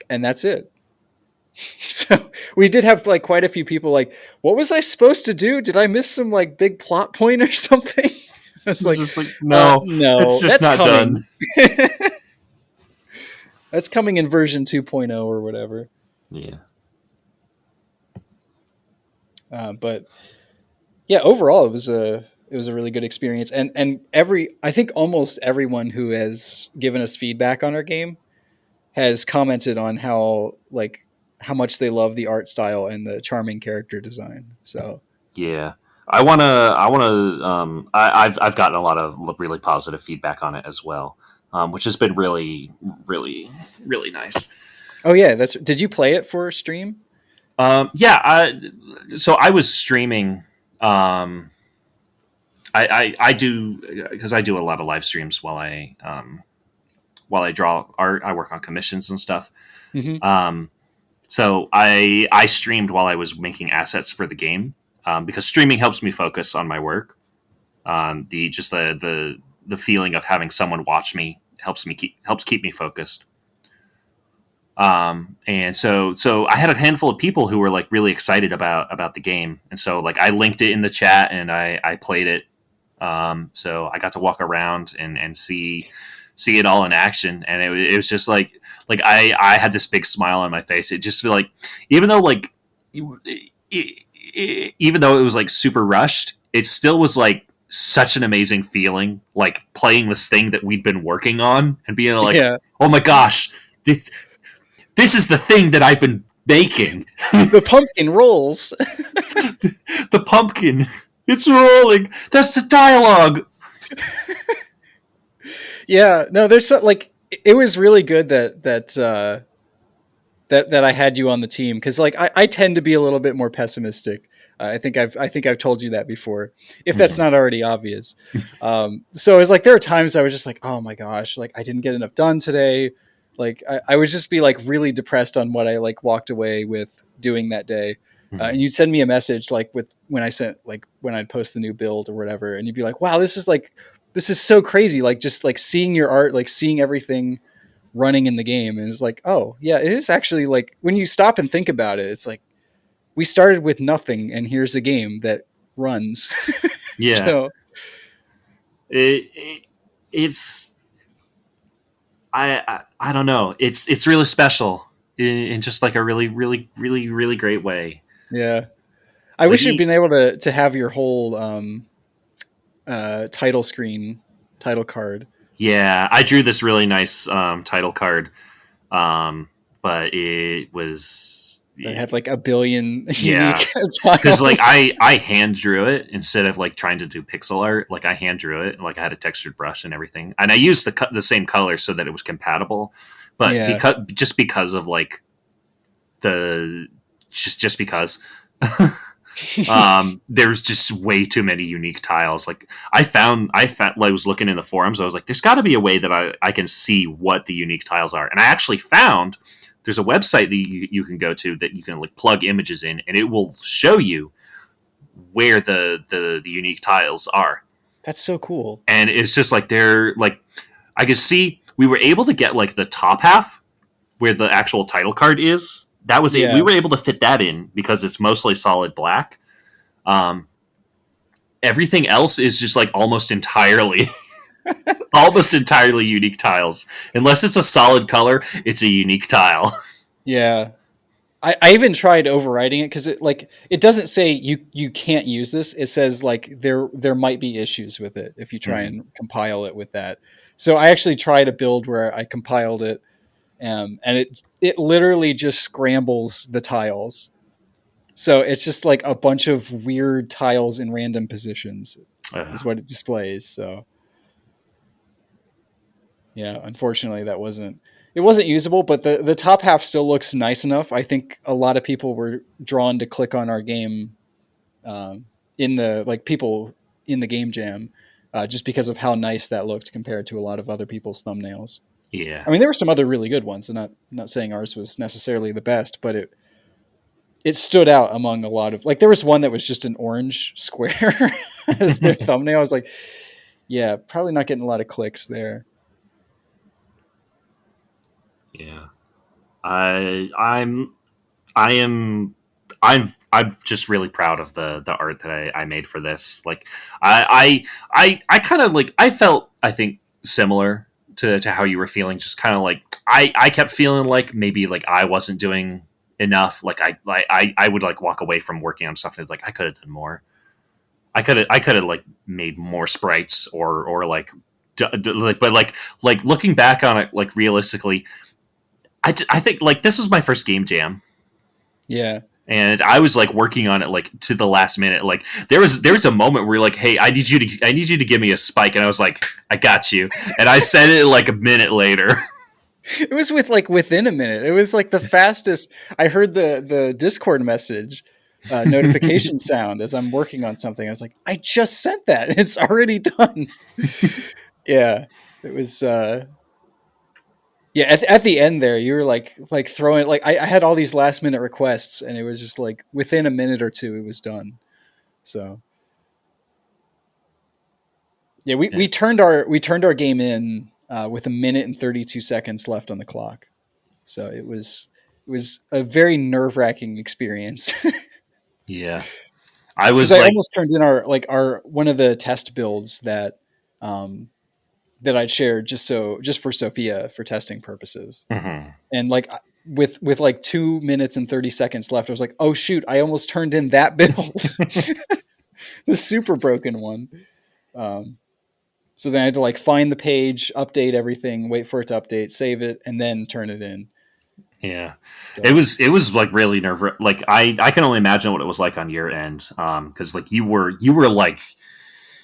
and that's it. So we did have like quite a few people like, what was I supposed to do? Did I miss some like big plot point or something? I was like, Just like no, it's no, just that's not coming. done. That's coming in version 2.0 or whatever. Yeah. But yeah, overall it was a really good experience. And every I think almost everyone who has given us feedback on our game has commented on how much they love the art style and the charming character design. So Yeah. I wanna I've gotten a lot of really positive feedback on it as well. Which has been really nice. oh yeah, that's did you play it for stream? Yeah, so I was streaming. Um, I do because I do a lot of live streams while I draw art. I work on commissions and stuff. Mm-hmm. Um, so I streamed while I was making assets for the game because streaming helps me focus on my work. The just the feeling of having someone watch me helps keep me focused. And so I had a handful of people who were like really excited about the game, and so like I linked it in the chat and I played it. So I got to walk around and see it all in action, and it was just like I had this big smile on my face. It just feel like even though like even though it was like super rushed, it still was like such an amazing feeling, like playing this thing that we'd been working on and being like, Yeah, oh my gosh, this is the thing that I've been making. the pumpkin rolls. The pumpkin, it's rolling. That's the dialogue. Yeah, no, there's like it was really good that I had you on the team because like I tend to be a little bit more pessimistic. I think I've told you that before, if that's Mhm. not already obvious. So it's like there are times I was just like, oh my gosh, like I didn't get enough done today. Like I would just be like really depressed on what I like walked away with doing that day. And Mhm. you'd send me a message like with when I sent like when I'd post the new build or whatever, and you'd be like, wow, this is so crazy. Like just like seeing your art, like seeing everything running in the game, and it's like, oh yeah, it is actually like when you stop and think about it, it's like we started with nothing and here's a game that runs. Yeah, So it it's I don't know. It's really special in just like a really great way. yeah, I Like wish you'd been able to have your whole title screen, title card. Yeah, I drew this really nice title card, but it was That had like a billion yeah, unique because like tiles. I hand drew it instead of like trying to do pixel art. Like I hand drew it, like I had a textured brush and everything, and I used the same color so that it was compatible. But Yeah. because of like the just because there's just way too many unique tiles. Like I was looking in the forums, I was like, there's got to be a way that I can see what the unique tiles are, and I actually found there's a website that you can go to that you can like plug images in, and it will show you where the unique tiles are. That's so cool. And it's just like they're like I could see we were able to get like the top half where the actual title card is. That was it. We Yeah. were able to fit that in because it's mostly solid black. Um, Everything else is just like almost entirely unique tiles. Unless it's a solid color, it's a unique tile. Yeah. I even tried overriding it because it doesn't say you can't use this. It says like there might be issues with it if you try Mhm. and compile it with that. So I actually tried a build where I compiled it, and it literally just scrambles the tiles. So it's just like a bunch of weird tiles in random positions is what it displays. So yeah, unfortunately it wasn't usable, but the top half still looks nice enough. I think a lot of people were drawn to click on our game, in the like people in the game jam, just because of how nice that looked compared to a lot of other people's thumbnails. Yeah. I mean, there were some other really good ones. I'm not saying ours was necessarily the best, but it stood out among a lot of, like, there was one that was just an orange square as their thumbnail. I was like, yeah, probably not getting a lot of clicks there. Yeah. I I'm I am I'm just really proud of the art that I made for this. Like I kind of like I felt I think similar to how you were feeling. Just kind of like I kept feeling like maybe like I wasn't doing enough. Like I would like walk away from working on stuff and it's like I could have done more. I could have like made more sprites or like like but like looking back on it like realistically I think like this was my first game jam Yeah. and I was like working on it like to the last minute. Like there was a moment where you're like, hey, I need you to give me a spike, and I was like, I got you, and I said it like a minute later. It was within a minute. It was like the fastest. I heard the Discord message notification sound as I'm working on something. I was like, I just sent that. It's already done. Yeah. It was yeah, at the end there, you were like throwing, like, I had all these last minute requests, and it was just like within a minute or two it was done. So yeah, we turned our game in, with a minute and 32 seconds left on the clock. So it was a very nerve wracking experience. Yeah, I Because was I like, almost turned in our one of the test builds um, that I'd shared just for Sophia for testing purposes, mhm. and like with like 2 minutes and 30 seconds left, I was like, oh shoot, I almost turned in that build, the super broken one. Um, so then I had to like find the page, update everything, wait for it to update, save it, and then turn it in. Yeah, So it was like really nerve. Like I can only imagine what it was like on your end, because like you were like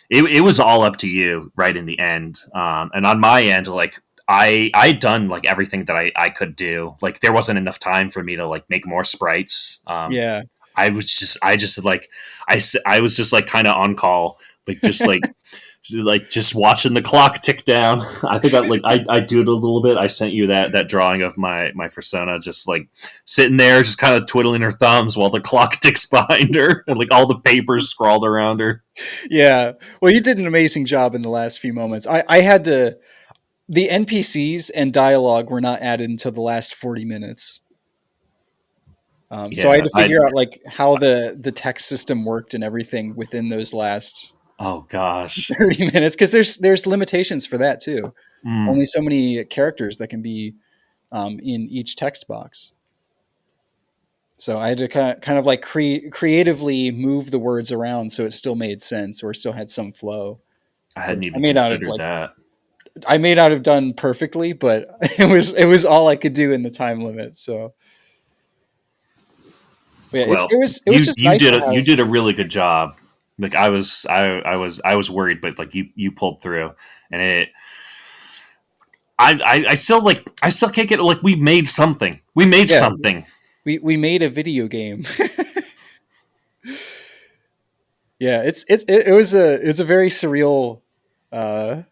it was all up to you right in the end, and on my end like. I'd done like everything that I could do. Like there wasn't enough time for me to like make more sprites. yeah. I just like I was just like kind of on call, like just watching the clock tick down. I think I do it a little bit. I sent you that drawing of my persona, just like sitting there, just kind of twiddling her thumbs while the clock ticks behind her, and like all the papers scrawled around her. Yeah. Well, you did an amazing job in the last few moments. I had to, the NPCs and dialogue were not added until the last 40 minutes. So I had Yeah, to I figure out like how the text system worked and everything within those last oh gosh, 30 minutes, because there's limitations for that too. mm, Only so many characters that can be, in each text box. So I had to kind of like creatively move the words around so it still made sense or still had some flow. I hadn't I even may not have considered that. I may not have done perfectly, but it was all I could do in the time limit. So but yeah, Well, it was just nice to you have. did a really good job. Like I was worried, but like you pulled through, and it. I still like I still can't get like we made something. We made Yeah, something. we made a video game. Yeah, it was a very surreal uh,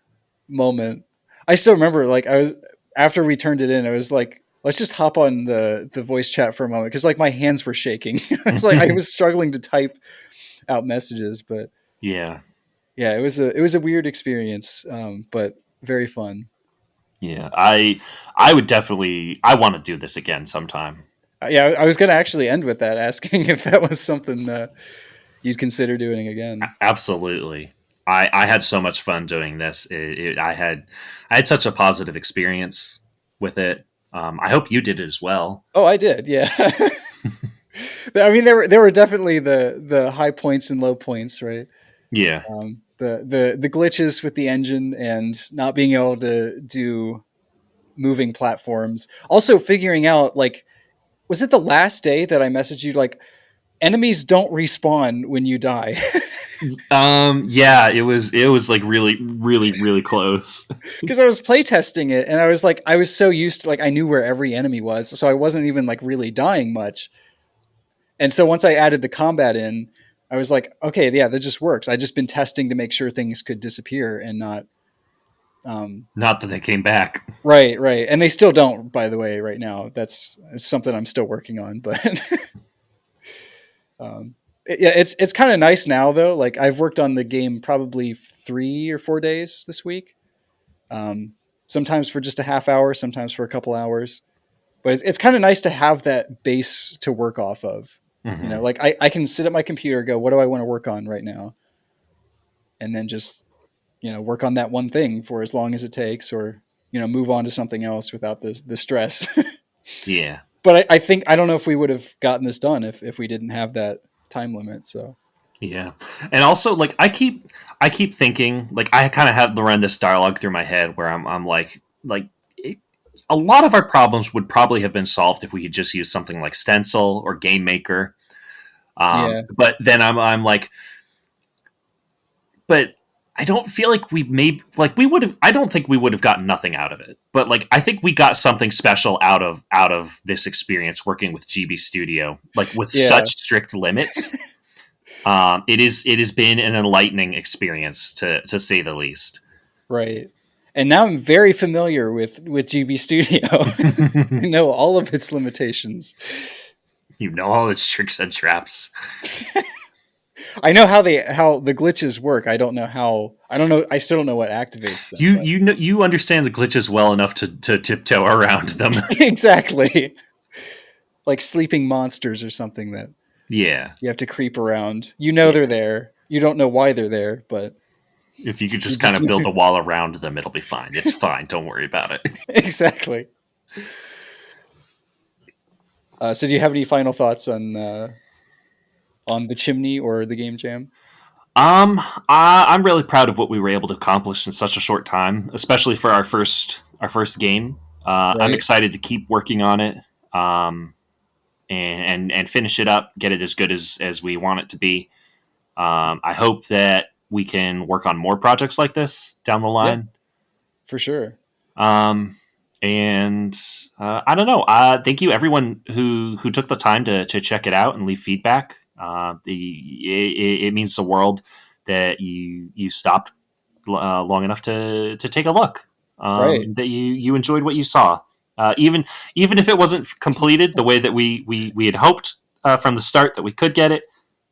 moment. I still remember like I was after we turned it in. I was like, let's just hop on the voice chat for a moment because like my hands were shaking. I was struggling to type out messages, but Yeah, yeah, it was a weird experience, but very fun. yeah. I would definitely I want to do this again sometime. Yeah, I was going to actually end with that, asking if that was something you'd consider doing again. Absolutely. I had so much fun doing this. I had such a positive experience with it. I hope you did it as well. Oh, I did. Yeah. I mean, there were definitely the high points and low points, right? Yeah, The glitches with the engine and not being able to do moving platforms. Also, figuring out like, was it the last day that I messaged you like enemies don't respawn when you die? yeah, it was like really close. Because I was playtesting it and I was like, I was so used to like I knew where every enemy was, so I wasn't even like really dying much. And so once I added the combat in, I was like, okay, yeah, that just works. I just been testing to make sure things could disappear and not. Not that they came back. Right, right, and they still don't. By the way, right now, it's something I'm still working on. But yeah, it's kind of nice now though. Like I've worked on the game probably 3 or 4 days this week. Um, Sometimes for just a half hour, sometimes for a couple hours. But it's kind of nice to have that base to work off of. You know, Hmm. like I can sit at my computer, go, what do I want to work on right now, and then just work on that one thing for as long as it takes, or move on to something else without the stress. Yeah, But I think I don't know if we would have gotten this done if we didn't have that time limit. So yeah, and also like I keep thinking like I kind of have run this dialogue through my head where I'm like it, a lot of our problems would probably have been solved if we could just use something like Stencil or Game Maker. yeah, But then I'm like, but I don't feel like we made like we would have. I don't think we would have gotten nothing out of it. But like I think we got something special out of this experience working with GB Studio, like with yeah, such strict limits. It has been an enlightening experience to say the least. right. And now I'm very familiar with GB Studio. I know all of its limitations. You know all its tricks and traps. I know how the glitches work. I don't know how. I don't know. I still don't know what activates them. But You know you understand the glitches well enough to tiptoe around them. exactly, like sleeping monsters or something that Yeah, you have to creep around. You know they're yeah. there. You don't know why they're there, but If you could you just kind just of build a wall around them, it'll be fine. It's fine. Don't worry about it. exactly. So, do you have any final thoughts on the chimney or the game jam? I'm really proud of what we were able to accomplish in such a short time, especially for our first game. I'm Right. excited to keep working on it, um, and finish it up, get it as good as we want it to be. I hope that we can work on more projects like this down the Yeah, line. for sure. Um, and I don't know. Thank you everyone who took the time to check it out and leave feedback. It means the world that you stopped long enough to take a look. Right. That you enjoyed what you saw, even if it wasn't completed the way that we had hoped from the start that we could get it.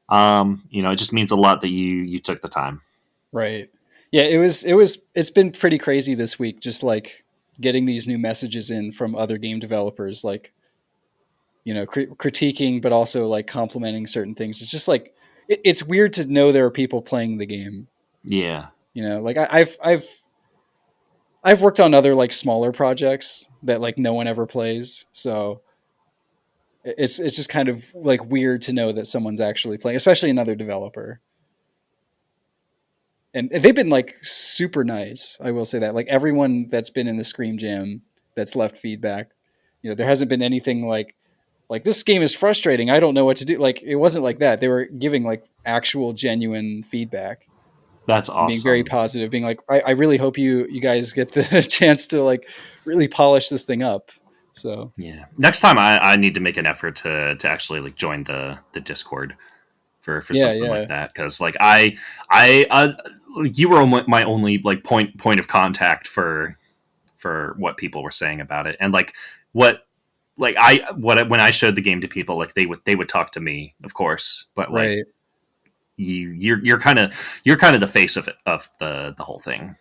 It just means a lot that you took the time. Right. Yeah, it's been pretty crazy this week just like getting these new messages in from other game developers like, critiquing but also like complimenting certain things. It's just like it's weird to know there are people playing the game, Yeah, like I've worked on other like smaller projects that like no one ever plays. So it's just kind of like weird to know that someone's actually playing, especially another developer. and they've been like super nice. I will say that, like everyone that's been in the Scream Jam that's left feedback, there hasn't been anything like this game is frustrating. I don't know what to do. Like it wasn't like that. They were giving like actual genuine feedback That's and being very awesome. positive, being like, I really hope you guys get the chance to like really polish this thing up. So Yeah. Next time, I need to make an effort to actually like join the Discord for yeah, something like yeah, that, because like I you were my only like point of contact for what people were saying about it, and like what when I showed the game to people, like they would talk to me, of course, but like right, you're kind of the face of the whole thing.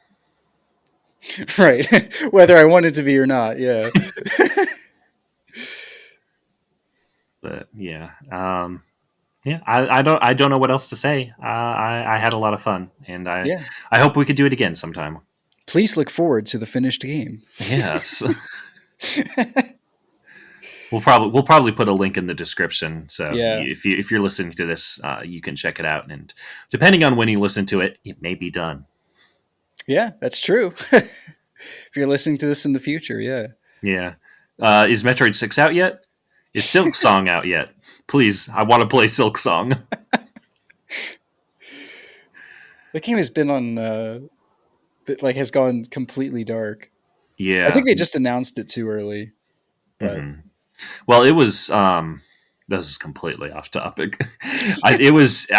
right. Whether I wanted to be or not, yeah, But yeah, yeah, I don't know what else to say. I had a lot of fun, and yeah. I hope we could do it again sometime. Please look forward to the finished game. Yes. We'll probably put a link in the description, so Yeah, if you're listening to this, you can check it out. And depending on when you listen to it, it may be done. yeah, that's true. If you're listening to this in the future, yeah. Yeah. Is Metroid 6 out yet? Is Silk Song out yet? Please, I want to play Silk Song. The game has been on, like, has gone completely dark. I Yeah. think they just announced it too early, but hmm Well, it was. This is completely off topic. I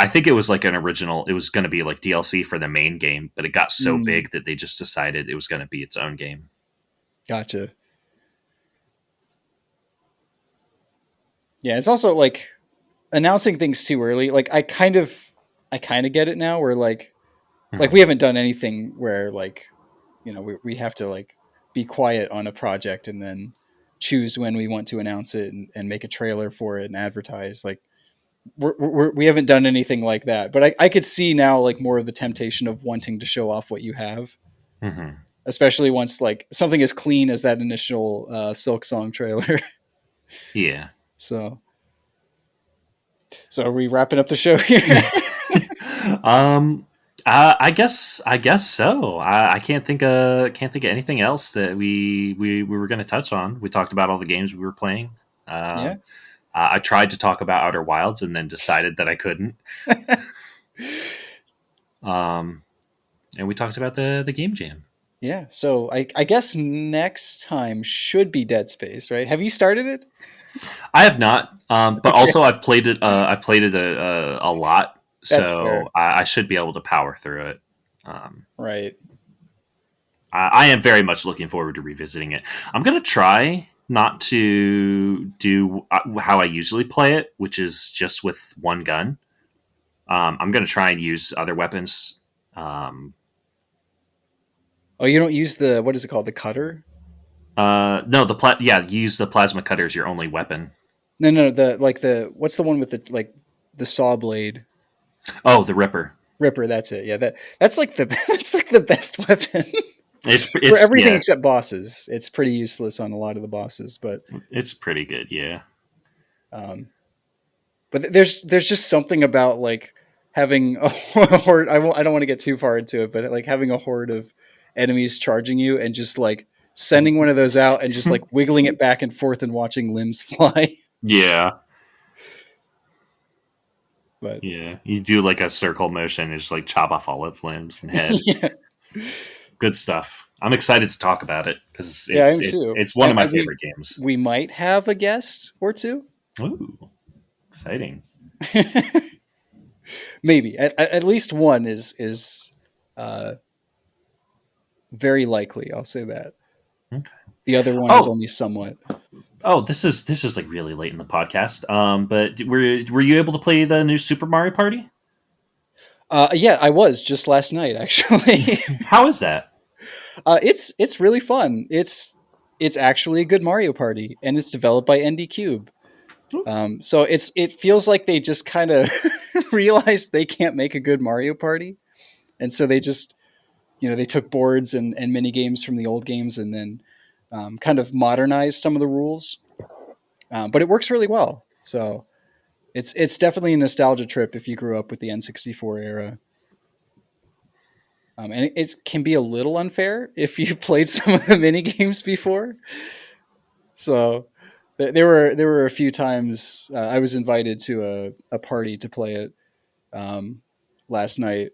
think it was like an original. It was going to be like DLC for the main game, but it got so mm, big that they just decided it was going to be its own game. gotcha. Yeah, it's also like announcing things too early. Like I kind of get it now. Where like we Mhm. haven't done anything where like we have to like be quiet on a project and then choose when we want to announce it and make a trailer for it and advertise. Like we haven't done anything like that, but I could see now like more of the temptation of wanting to show off what you have, Mhm. especially once like something as clean as that initial Silk Song trailer. Yeah. so so are we wrapping up the show here? um. I guess so. I can't think of anything else that we were going to touch on. We talked about all the games we were playing. Yeah. I tried to talk about Outer Wilds and then decided that I couldn't. Um, and we talked about the game jam. Yeah, so I guess next time should be Dead Space, right? Have you started it? I have not, but Okay, also I've played it. I've played it a lot, that's fair. so I should be able to power through it. Um, Right. I am very much looking forward to revisiting it. I'm gonna try not to do how I usually play it, which is just with one gun. I'm gonna try and use other weapons. Um, Oh, you don't use the what is it called? The cutter? no, yeah, use the plasma cutter as your only weapon. No, no, the like the what's the one with the saw blade? Oh, the Ripper. Ripper, that's it. Yeah, that's like the that's like the best weapon for It's everything yeah, except bosses. It's pretty useless on a lot of the bosses, it's pretty good. Yeah. um there's just something about like having a horde. I don't want to get too far into it, but like having a horde of enemies charging you and just like sending one of those out and just like wiggling it back and forth and watching limbs fly. Yeah. But Yeah. You do like a circle motion and just like chop off all its limbs and head. yeah, Good stuff. I'm excited to talk about it because yeah, I it's am it's too. it's one of my favorite games. We might have a guest or two, Ooh, exciting. maybe at least one is uh, very likely. I'll say that. Okay. The other one is Oh, only somewhat. this is like really late in the podcast. But were you able to play the new Super Mario Party? Yeah, I was just last night actually. How is that? It's really fun. It's actually a good Mario Party, and it's developed by ND Cube. So it feels like they just kind of realized they can't make a good Mario Party, and so they just they took boards and mini games from the old games and then kind of modernized some of the rules. But it works really well. So it's definitely a nostalgia trip if you grew up with the N64 era. And it can be a little unfair if you played some of the mini games before. So there were a few times I was invited to a party to play it um, last night,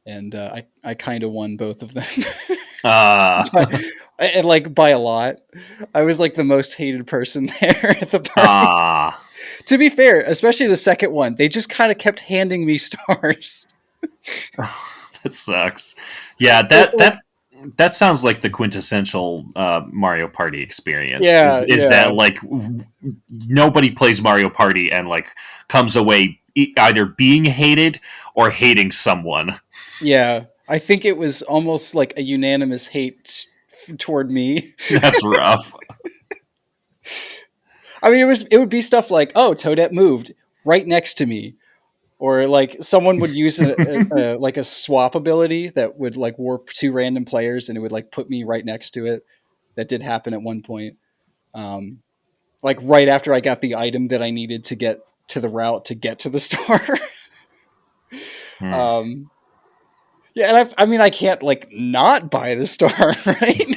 and I kind of won both of them, Ah, and like by a lot. I was like the most hated person there at the party. ah, To be fair, especially the second one, they just kind of kept handing me stars. that sucks. Yeah, Like, that sounds like the quintessential Mario Party experience. yeah, Is that yeah, like nobody plays Mario Party and like comes away either being hated or hating someone? yeah. I think it was almost like a unanimous hate toward me. That's rough. I mean, it would be stuff like, "Oh, Toadette moved right next to me," or like someone would use like a swap ability that would like warp two random players, and it would like put me right next to it. That did happen at one point. Um, like right after I got the item that I needed to get to the route to get to the star. Hmm. um, yeah, and I mean, I can't like not buy the star, right?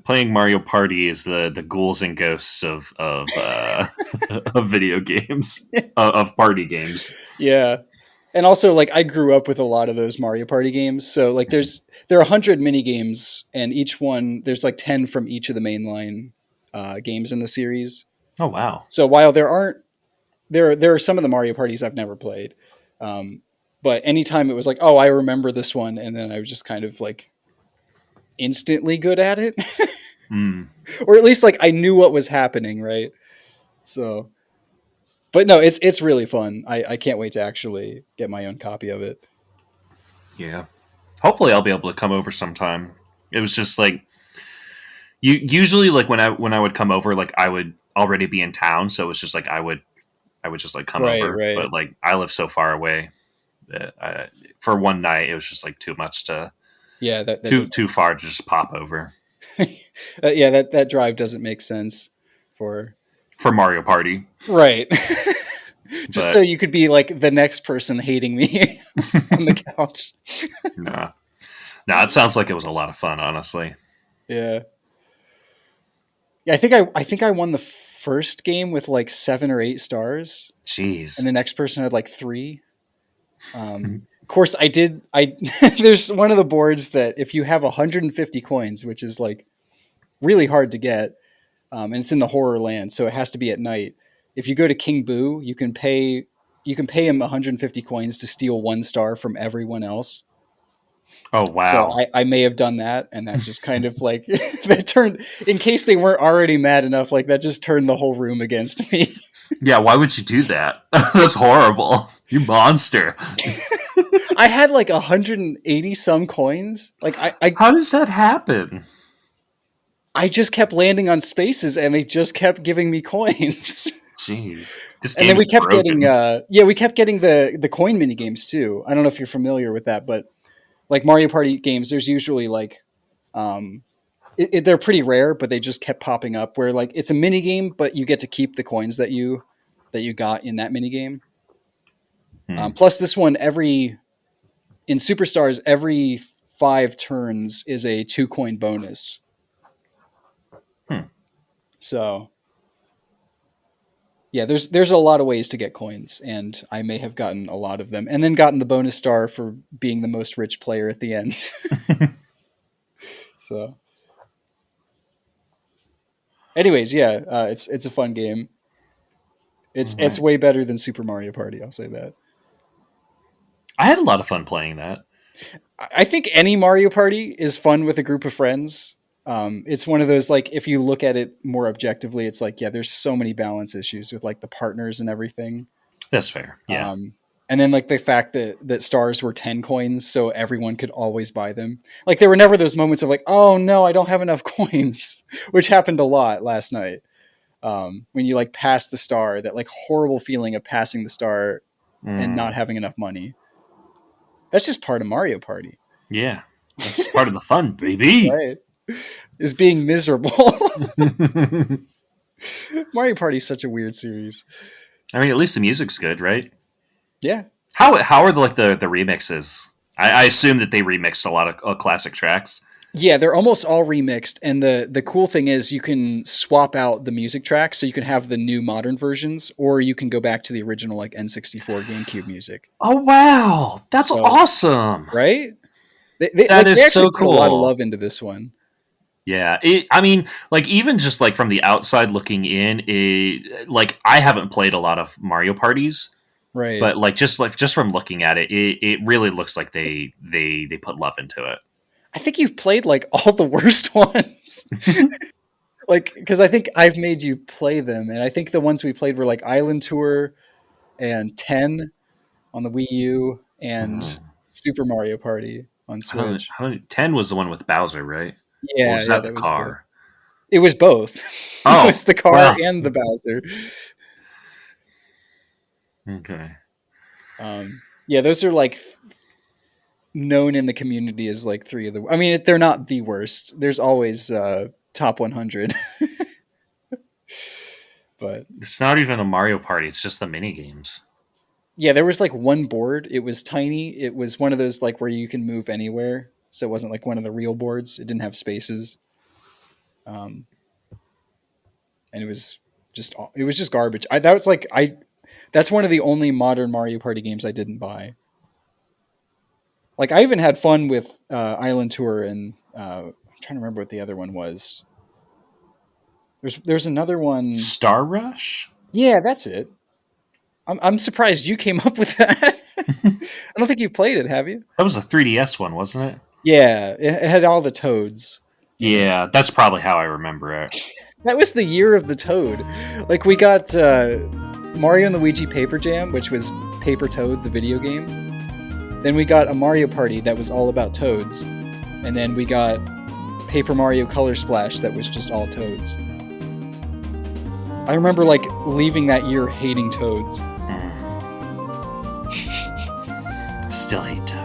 Playing Mario Party is the ghouls and ghosts of of video games of party games. Yeah. And also like I grew up with a lot of those Mario Party games. So like there are 100 mini games and each one there's like 10 from each of the mainline games in the series. Oh wow. So while there are some of the Mario Parties I've never played. Um, but anytime it was like, "Oh, I remember this one," and then I was just kind of like instantly good at it. Mm. Or at least like I knew what was happening, right? So but no, it's really fun. I can't wait to actually get my own copy of it. Yeah. Hopefully, I'll be able to come over sometime. It was just like you usually like when I would come over, like I would already be in town, so it's just like I would just like come Right, over. right. But like I live so far away that for one night it was just like too much to Yeah, that does. too far to just pop over Yeah, that drive doesn't make sense for for Mario Party. right. Just so But you could be like the next person hating me on the couch. nah, nah, it sounds like it was a lot of fun, honestly. Yeah, yeah. I think I won the first game with like 7 or 8 stars, and Jeez. the next person had like 3. Of course, I did. I there's one of the boards that if you have 150 coins, which is like really hard to get, and it's in the horror land, so it has to be at night. If you go to King Boo, you can pay him 150 coins to steal 1 star from everyone else. Oh So wow. I may have done that, and that just kind of like that turned in case they weren't already mad enough, like that just turned the whole room against me. Yeah, why would you do that? That's horrible. You monster. I had like 180 some coins. Like How does that happen? I just kept landing on spaces, and they just kept giving me coins. Jeez. This And then game we is kept getting broken. we kept getting the coin mini games too. I don't know if you're familiar with that, but like Mario Party games, there's usually like um they're pretty rare, but they just kept popping up where like it's a mini game, but you get to keep the coins that you got in that mini game. Hmm. Plus, this one in Superstars every 5 turns is a 2 coin bonus. Hmm. So yeah, there's a lot of ways to get coins, and I may have gotten a lot of them, and then gotten the bonus star for being the most rich player at the end. So, anyways, yeah, it's a fun game. All It's right. way better than Super Mario Party. I'll say that. I had a lot of fun playing that. I think any Mario Party is fun with a group of friends. It's one of those like if you look at it more objectively, it's like yeah, there's so many balance issues with like the partners and everything. That's fair. Yeah. Um, and then like the fact that stars were 10 coins, so everyone could always buy them. Like there were never those moments of like, oh no, I don't have enough coins, which happened a lot last night. When you like pass the star, that like horrible feeling of passing the star and not Mm, having enough money. That's just part of Mario Party, yeah. That's part of the fun, baby. right? Is being miserable. I Mario Party is such a weird series. mean, at least the music's good, right? Yeah. How are the remixes? I assume that they remixed a lot of classic tracks. Yeah, they're almost all remixed, and the cool thing is you can swap out the music tracks, so you can have the new modern versions, or you can go back to the original like N64 GameCube music. Oh wow, that's So awesome! right, they That like they is actually so put a lot of cool. love into this one. Yeah, I mean, like even just like from the outside looking in, like I haven't played a lot of Mario parties, Right. but like just from looking at it, it really looks like they put love into it. I think you've played like all the worst ones. Like, because I think I've made you play them, and I think the ones we played were like Island Tour and 10 on the Wii U and Mhm. Super Mario Party on Switch. 10 was the one with Bowser, right? Or Yeah, was yeah, that the that was the. car? It was both. It Oh, was the car well, and the Bowser. okay. Yeah, those are like known in the community as like three of the. I mean, they're not the worst. There's always top 100, but It's not even a Mario Party. It's just the mini games. yeah, there was like one board. It was tiny. It was one of those like where you can move anywhere. So it wasn't like one of the real boards. It didn't have spaces. Um, and it was just garbage. That was like that's one of the only modern Mario Party games I didn't buy. Like I even had fun with Island Tour and I'm trying to remember what the other one was. There's another one. Star Rush? Yeah, that's it. I'm surprised you came up with that. I don't think you've played it, have you? That was a 3DS one, wasn't it? Yeah, it had all the toads in it. Yeah, that's probably how I remember it. That was the year of the toad. Like we got Mario and Luigi Paper Jam, which was Paper Toad, the video game. Then we got a Mario Party that was all about toads, and then we got Paper Mario Color Splash that was just all toads. I remember like leaving that year hating toads. Still hate Toad.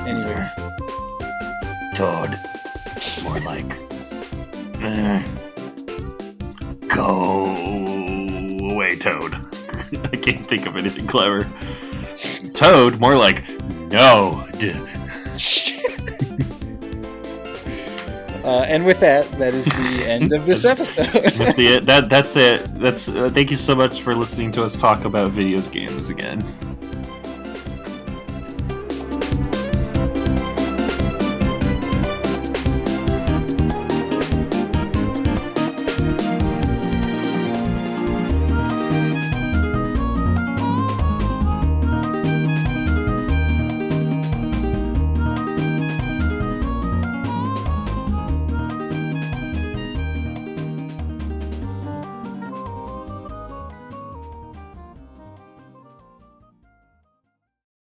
Anyways, Toad. More like. Go away, Toad. I can't think of anything clever. Toad, more like no. and with that is the end of this episode. That's it. That's it. That's thank you so much for listening to us talk about video games again.